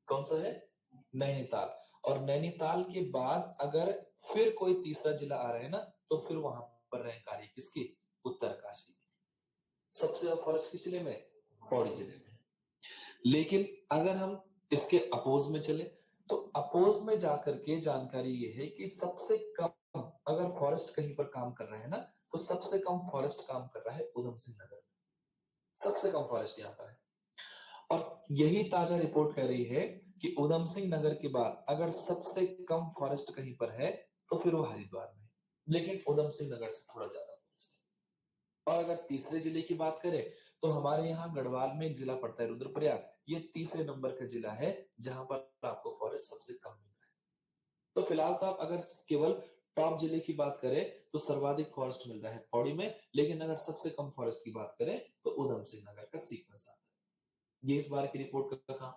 कौन सा है? नैनीताल। और नैनीताल के बाद अगर फिर कोई तीसरा जिला आ रहा है ना, तो फिर वहां पर रैंक आ रही है किसकी? उत्तरकाशी। सबसे ज्यादा फॉरेस्ट किस जिले में? पौड़ी जिले में। लेकिन अगर हम इसके अपोज में चले तो अपोज में जाकर के जानकारी ये है कि सबसे कम अगर फॉरेस्ट कहीं पर काम कर रहा है ना, तो सबसे कम फॉरेस्ट काम कर रहा है उधम सिंह नगर में। सबसे कम फॉरेस्ट यहाँ पर है। और यही ताजा रिपोर्ट कह रही है कि उधम सिंह नगर के बाद अगर सबसे कम फॉरेस्ट कहीं पर है तो फिर वो हरिद्वार में। लेकिन उधम सिंह नगर से थोड़ा ज्यादा फॉरेस्ट है। और अगर तीसरे जिले की बात करें तो हमारे यहाँ गढ़वाल में एक जिला पड़ता है रुद्रप्रयाग। ये तीसरे नंबर का जिला है जहां पर आपको फॉरेस्ट सबसे कम मिल रहा है। तो फिलहाल तो आप अगर केवल टॉप जिले की बात करें तो सर्वाधिक फॉरेस्ट मिल रहा है पौड़ी में। लेकिन अगर सबसे कम फॉरेस्ट की बात करें तो उधम सिंह नगर का सीक्वेंस आता है। ये इस बार की रिपोर्ट का काम।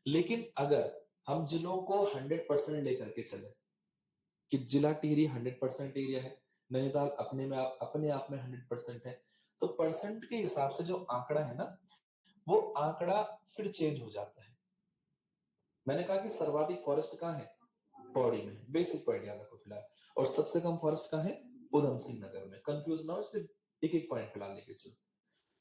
लेकिन अगर हम जिलों को 100% लेकर के चले कि जिला टिहरी 100% एरिया है, नैनीताल अपने आप में 100% है, तो परसेंट के हिसाब से जो आंकड़ा है ना, वो आंकड़ा फिर चेंज हो जाता है। मैंने कहा कि सर्वाधिक फॉरेस्ट कहाँ है? पौड़ी में। बेसिक पॉइंट याद रखो फिलहाल। और सबसे कम फॉरेस्ट कहाँ है? उधम सिंह नगर में। कंफ्यूज ना हो, इसलिए एक एक पॉइंट फिलहाल लेके चलो।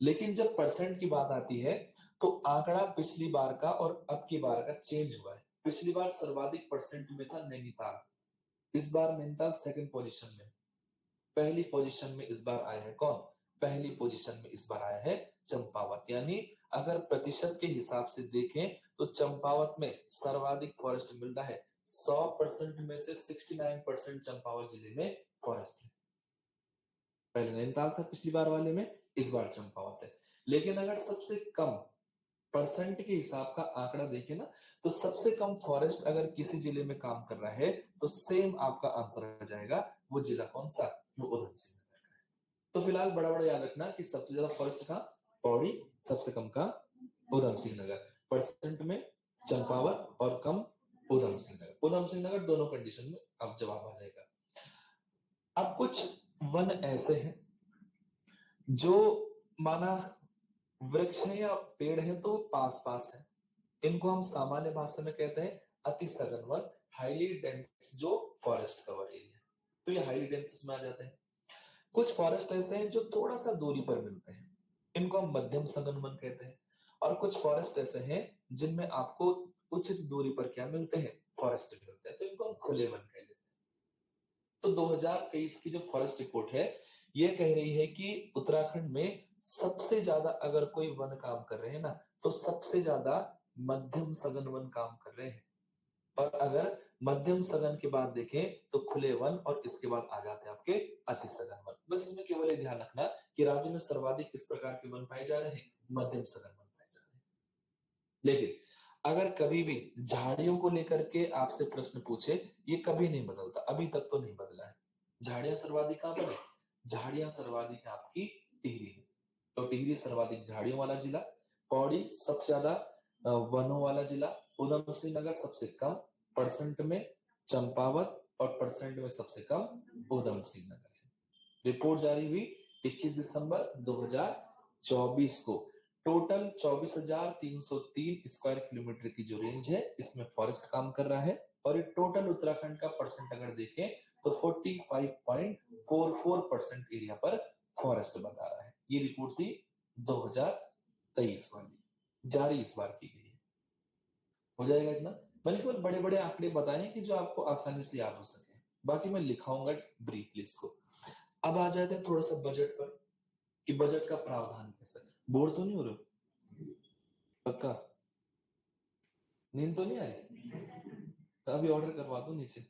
लेकिन जब परसेंट की बात आती है तो आंकड़ा पिछली बार का और अब की बार का चेंज हुआ है। पिछली बार सर्वाधिक परसेंट में था नैनीताल, इस बार नैनीताल सेकंड पोजीशन में। पहली पोजीशन में इस बार आया है कौन? पहली पोजीशन में इस बार आया है चंपावत। यानी अगर प्रतिशत के हिसाब से देखें तो चंपावत में सर्वाधिक फॉरेस्ट मिल रहा है। 100% में से 69% चंपावत जिले में फॉरेस्ट है। पहले नैनीताल था पिछली बार वाले में, इस बार चंपावत है। लेकिन अगर सबसे कम परसेंट के हिसाब का आंकड़ा देखें ना, तो सबसे कम फॉरेस्ट अगर किसी जिले में काम कर रहा है तो सेम आपका आंसर आ जाएगा। वो जिला कौन सा? वो उधम सिंह नगर का है। तो फिलहाल बड़ा बड़ा याद रखना कि सबसे ज्यादा फॉरेस्ट का पौड़ी, सबसे कम का उधम सिंह नगर। परसेंट में चंपावत और कम उधम सिंह नगर। उधम सिंह नगर दोनों कंडीशन में अब जवाब आ जाएगा। अब कुछ वन ऐसे हैं जो माना वृक्ष है या पेड़ है तो पास पास है। इनको हम सामान्य भाषा में कहते हैं अति सघन वन, हाईली डेंस जो फॉरेस्ट कवर एरिया। तो ये हाईली डेंस में आ जाते हैं। कुछ फॉरेस्ट ऐसे हैं जो थोड़ा सा दूरी पर मिलते हैं, इनको हम मध्यम सघन वन कहते हैं। और कुछ फॉरेस्ट ऐसे हैं जिनमें आपको उचित दूरी पर क्या मिलते हैं? फॉरेस्ट मिलते हैं, तो इनको हम खुले वन कहते हैं। तो 2023 की जो फॉरेस्ट रिपोर्ट है ये कह रही है कि उत्तराखंड में सबसे ज्यादा अगर कोई वन काम कर रहे हैं ना, तो सबसे ज्यादा मध्यम सघन वन काम कर रहे हैं। और अगर मध्यम सघन के बाद देखें तो खुले वन, और इसके बाद आ जाते हैं आपके अति सघन वन। बस इसमें केवल ये ध्यान रखना कि राज्य में सर्वाधिक किस प्रकार के वन पाए जा रहे हैं? मध्यम सघन वन पाए जा रहे हैं। लेकिन अगर कभी भी झाड़ियों को लेकर के आपसे प्रश्न पूछे, ये कभी नहीं बदलता, अभी तक तो नहीं बदला है। झाड़ियां सर्वाधिक कहां पर है? झाड़ियां सर्वाधिक आपकी टिहरी में। तो टिहरी सर्वाधिक झाड़ियों वाला जिला, पौड़ी सबसे ज्यादा वनों वाला जिला, उधम सिंह नगर सबसे कम परसेंट में, चंपावत और परसेंट में सबसे कम उधम सिंह नगर है। रिपोर्ट जारी हुई 21 दिसंबर 2024 को। टोटल 24,303 स्क्वायर किलोमीटर की जो रेंज है इसमें फॉरेस्ट काम कर रहा है। और ये टोटल उत्तराखंड का परसेंट अगर देखें तो 45.44% एरिया पर फॉरेस्ट बता रहा है। ये रिपोर्ट थी 2023 वाली, जारी इस बार की गई है। हो जाएगा इतना। मैंने केवल बड़े बड़े आंकड़े बताए कि जो आपको आसानी से याद हो सके, बाकी मैं लिखाऊंगा ब्रीफली इसको। अब आ जाते हैं थोड़ा सा बजट पर कि बजट का प्रावधान कैसा है। बोर तो नहीं हो रहे? पक्का नींद तो नहीं आई? तो अभी ऑर्डर करवा दो नीचे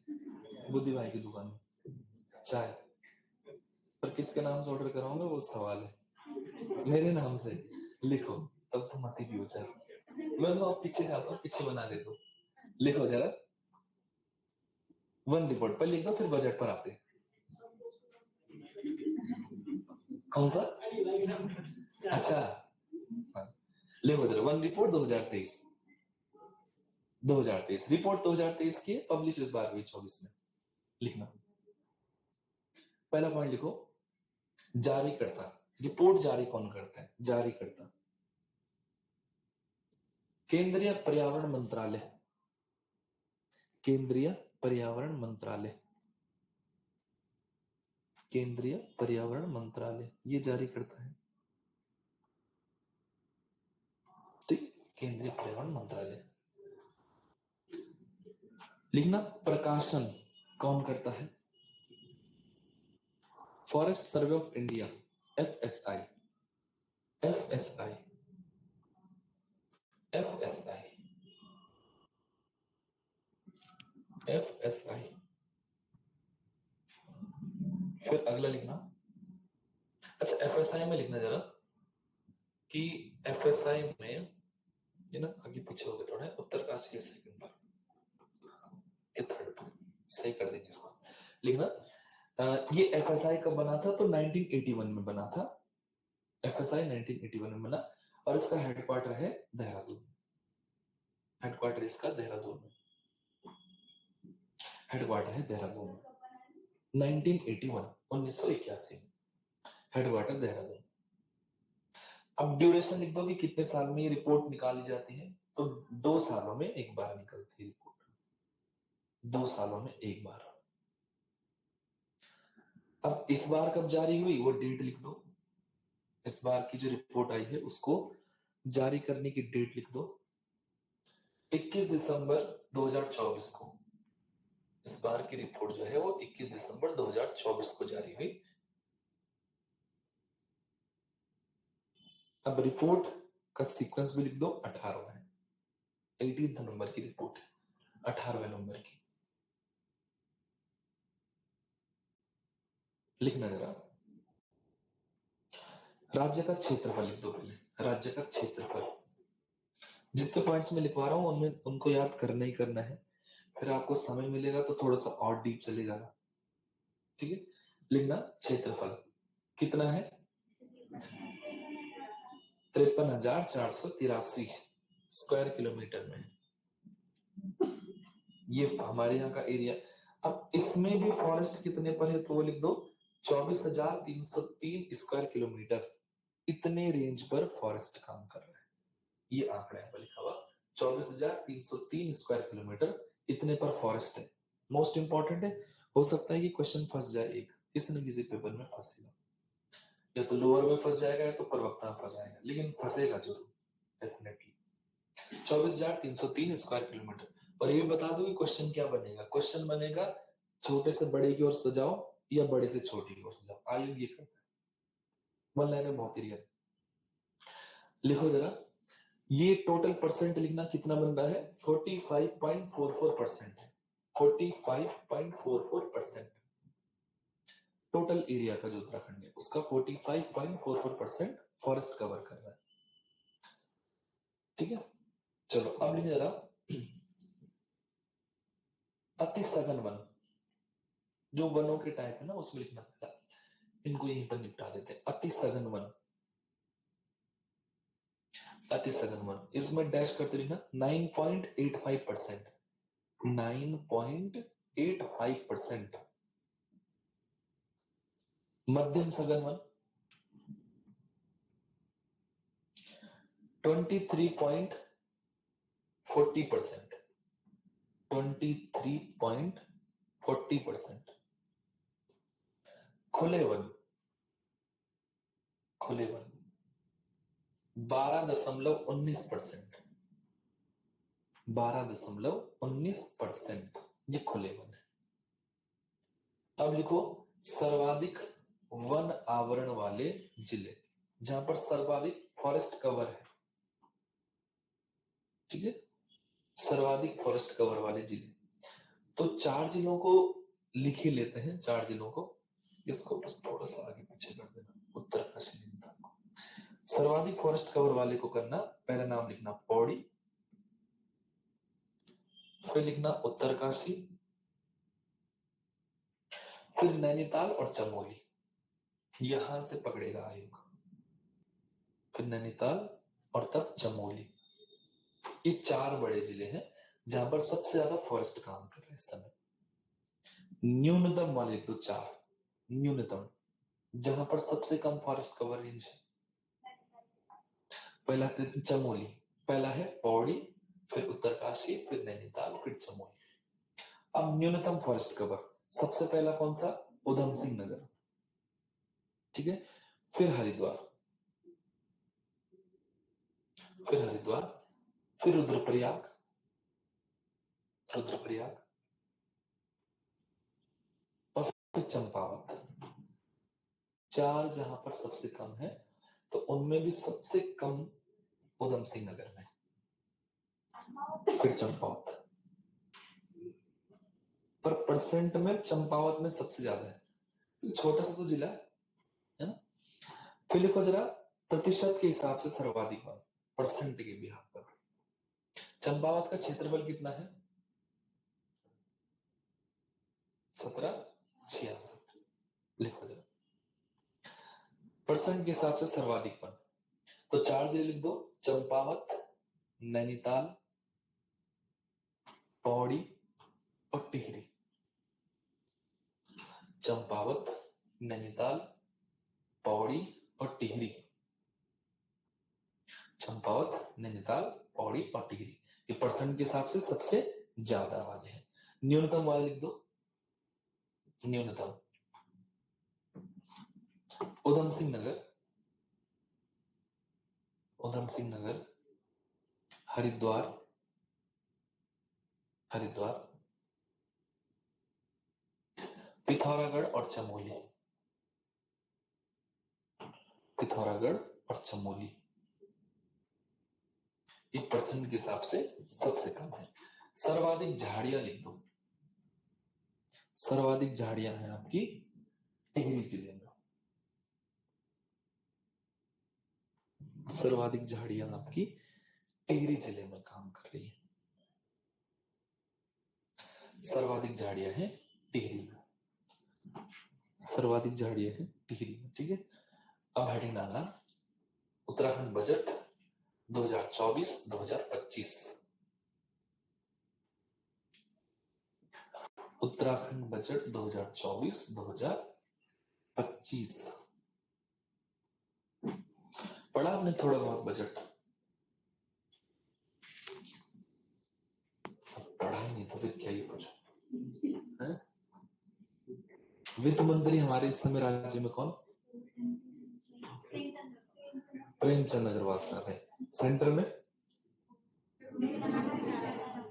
बुद्धि भाई की दुकान में चाय। पर किसके नाम से ऑर्डर कराऊंगा वो सवाल है। मेरे नाम से लिखो, तब तो मत ही भी हो जाए। मैं तो पीछे जाता हूँ, पीछे बना दे दो। लिखो जरा, वन रिपोर्ट पर लिख दो, फिर बजट पर आते हैं। कौन सा? अच्छा हाँ। लिखो जरा, वन रिपोर्ट 2023। 2023 रिपोर्ट 2023 की है, पब्लिश इस बार हुई 24 में। लिखना। पहला पॉइंट लिखो, जारी करता, रिपोर्ट जारी कौन करता है? जारी करता केंद्रीय पर्यावरण मंत्रालय, केंद्रीय पर्यावरण मंत्रालय, केंद्रीय पर्यावरण मंत्रालय ये जारी करता है। ठीक, केंद्रीय पर्यावरण मंत्रालय। लिखना प्रकाशन कौन करता है? Forest survey of India, FSI, FSI, FSI, FSI. फिर अगला लिखना, अच्छा एफएसआई में लिखना जरा कि एफएसआई में ये ना आगे पीछे हो गए थोड़ा, उत्तरकाशी सेकंड पर, ये थर्ड पर, सही कर देंगे इसको। लिखना ये एफएसआई कब बना था? तो 1981 में बना था। एफएसआई 1981 में बना और इसका हेडक्वार्टर है देहरादून। हेडक्वार्टर इसका देहरादून में, हेडक्वार्टर है देहरादून में। 1981, 1981 हेडक्वार्टर देहरादून। अब ड्यूरेशन लिख दो कि कितने साल में ये रिपोर्ट निकाली जाती है, तो 2 सालों में एक बार निकलती है रिपोर्ट, 2 सालों में एक बार। अब इस बार कब जारी हुई वो डेट लिख दो, इस बार की जो रिपोर्ट आई है उसको जारी करने की डेट लिख दो, 21 दिसंबर 2024 को। इस बार की रिपोर्ट जो है वो 21 दिसंबर 2024 को जारी हुई। अब रिपोर्ट का सीक्वेंस भी लिख दो, 18वां है, 18th नंबर की रिपोर्ट है, 18वें नंबर की। लिखना जरा, राज्य का क्षेत्रफल लिख दो पहले, राज्य का क्षेत्रफल। जितने पॉइंट्स में लिखवा रहा हूं उनमें उनको याद करना ही करना है, फिर आपको समय मिलेगा तो थोड़ा सा और डीप चले जाना। ठीक है, लिखना क्षेत्रफल कितना है? 53,483 स्क्वायर किलोमीटर में, ये हमारे यहाँ का एरिया। अब इसमें भी फॉरेस्ट कितने पर है तो वो लिख दो, 24,303 स्क्वायर किलोमीटर, इतने रेंज पर फॉरेस्ट काम कर रहा है। ये आंकड़ा यहाँ पर लिखा हुआ 24,303 स्क्वायर किलोमीटर, इतने पर फॉरेस्ट है। मोस्ट इंपॉर्टेंट है, हो सकता है कि क्वेश्चन फंस जाए, एक किसी न किसी पेपर में फंसेगा, या तो लोअर में फंस जाएगा या तो प्रवक्ता में फंस जाएगा, लेकिन फंसेगा जरूर डेफिनेटली। 24,303 square kilometre. और ये भी बता दो कि क्वेश्चन क्या बनेगा, क्वेश्चन बनेगा छोटे से बड़े की ओर सजाओ या बड़े से छोटे की ओर सजाओ, आयोग ये करता है। वन लाइन में बहुत ही रियल। लिखो जरा, ये टोटल परसेंट लिखना कितना बन रहा है? 45.44% है, 45.44%। टोटल एरिया का जो उत्तराखंड है उसका 45.44% फॉरेस्ट कवर कर रहा है। ठीक है, चलो अब लिखिए जरा, अति सघन वन, जो वनों के टाइप है ना उसमें लिखना था, इनको यहीं पर निपटा देते हैं। अति सघन वन, अति सघन वन, इसमें डैश करते लिखना 9.85%, 9.85%। मध्यम सघन वन 23.40%, 23.40%। खुले वन, खुले वन 12.19%, 12.19%, ये खुले वन है। अब लिखो सर्वाधिक वन आवरण वाले जिले, जहां पर सर्वाधिक फॉरेस्ट कवर है। ठीक है, सर्वाधिक फॉरेस्ट कवर वाले जिले, तो 4 जिलों को लिख ही लेते हैं, 4 जिलों को, इसको बस थोड़ा सा आगे पीछे कर देना, उत्तरकाशी नैनीताल। सर्वाधिक फॉरेस्ट कवर वाले को करना, पहला नाम लिखना पौड़ी, फिर लिखना उत्तरकाशी, फिर नैनीताल और चमोली, यहां से पकड़ेगा आयोग, फिर नैनीताल और तब चमोली। ये 4 बड़े जिले हैं जहां पर सबसे ज्यादा फॉरेस्ट काम कर रहे हैं इस समय। न्यूनतम वाले तो 4, न्यूनतम जहां पर सबसे कम फॉरेस्ट कवर रेंज है? पहला चमोली, पहला है पौड़ी, फिर उत्तरकाशी, फिर नैनीताल, फिर चमोली। अब न्यूनतम फॉरेस्ट कवर सबसे पहला कौन सा? उधम सिंह नगर, ठीक है। फिर हरिद्वार, फिर हरिद्वार, फिर रुद्रप्रयाग, रुद्रप्रयाग, और फिर चंपावत। चार जहां पर सबसे कम है, तो उनमें भी सबसे कम उधम सिंह नगर में, फिर चंपावत। पर परसेंट में चंपावत में सबसे ज्यादा है, छोटा सा तो जिला है ना। फिर लिखो जरा प्रतिशत के हिसाब से सर्वाधिक बार, परसेंट के बिहार पर। चंपावत का क्षेत्रफल कितना है? 1766। लिखो जरा परसेंट के हिसाब से सर्वाधिक वन। तो चार जिले लिख दो, चंपावत, नैनीताल, पौड़ी और टिहरी। चंपावत, नैनीताल, पौड़ी और टिहरी। चंपावत, नैनीताल, पौड़ी और टिहरी, ये परसेंट के हिसाब से सबसे ज्यादा वाले हैं। न्यूनतम वाले लिख दो, न्यूनतम उधम सिंह नगर, उधम सिंह नगर, हरिद्वार, हरिद्वार, पिथौरागढ़ और चमोली, पिथौरागढ़ और चमोली, ये परसेंट के हिसाब से सबसे कम है। सर्वाधिक झाड़ियां लिख दो, सर्वाधिक झाड़ियां हैं आपकी टिहरी जिले में, सर्वाधिक झाड़ियां आपकी टिहरी जिले में काम कर रही है। सर्वाधिक झाड़ियां हैं टिहरी में, सर्वाधिक झाड़ियां हैं टिहरी में, ठीक है। अब हेडिंग डालना उत्तराखंड बजट 2024-2025। उत्तराखंड बजट 2024-2025 पढ़ा आपने थोड़ा बहुत बजट? पढ़ा ही नहीं तो फिर क्या ही पूछो। वित्त मंत्री हमारे इस समय राज्य में कौन? प्रेमचंद अग्रवाल साहब है। सेंटर में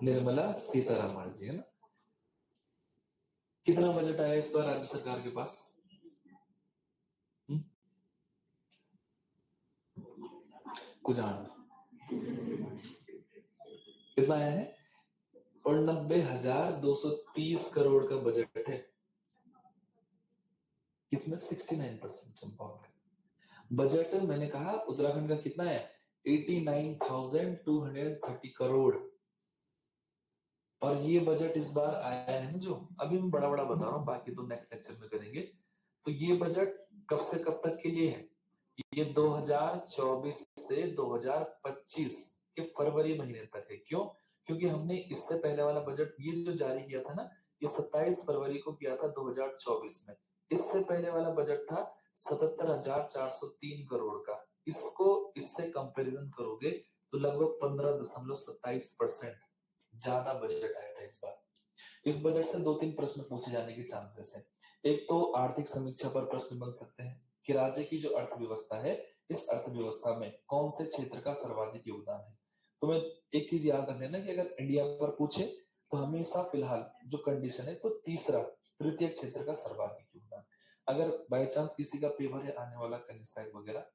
निर्मला सीतारमण जी है ना। कितना बजट आया इस बार राज्य सरकार के पास? कुछ कितना आया है? और 90,230 करोड़ का बजट है। किसमें? 69% चंपावत का बजट। मैंने कहा उत्तराखंड का कितना है? 89,230 करोड़। और ये बजट इस बार आया है ना, जो अभी मैं बड़ा बड़ा बता रहा हूँ, बाकी तो नेक्स्ट लेक्चर में करेंगे। तो ये बजट कब से कब तक के लिए है? ये 2024 से 2025 के फरवरी महीने तक है। क्यों? क्योंकि हमने इससे पहले वाला बजट ये जो जारी किया था ना, ये 27 फरवरी को किया था 2024 में। इससे पहले वाला बजट था 77,403 करोड़ का। इसको इससे कंपैरिजन करोगे तो लगभग 15.27% ज्यादा बजट आया था इस बार। इस बजट से 2-3 प्रश्न पूछे जाने के चांसेस है। एक तो आर्थिक समीक्षा पर प्रश्न बन सकते हैं कि राज्य की जो अर्थव्यवस्था है, इस अर्थव्यवस्था में कौन से क्षेत्र का सर्वाधिक योगदान है। तो मैं एक चीज याद रख लेना कि अगर इंडिया पर पूछे तो हमेशा फिलहाल जो कंडीशन है, तो तीसरा तृतीय क्षेत्र का सर्वाधिक योगदान। अगर बाय चांस किसी का पेपर है आने वाला कनिष्ठ वगैरह,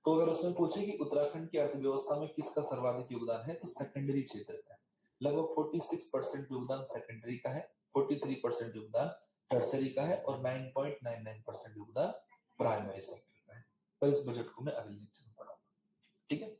तो अगर उसमें पूछे कि उत्तराखंड की अर्थव्यवस्था में किसका सर्वाधिक योगदान है, तो सेकेंडरी क्षेत्र का है। लगभग 46% योगदान सेकेंडरी का है, 43% योगदान टर्सरी का है और 9.99% योगदान प्राइमरी सेक्टर का है। पर इस बजट को मैं अगले लेक्चर में पढ़ाऊंगा, ठीक है।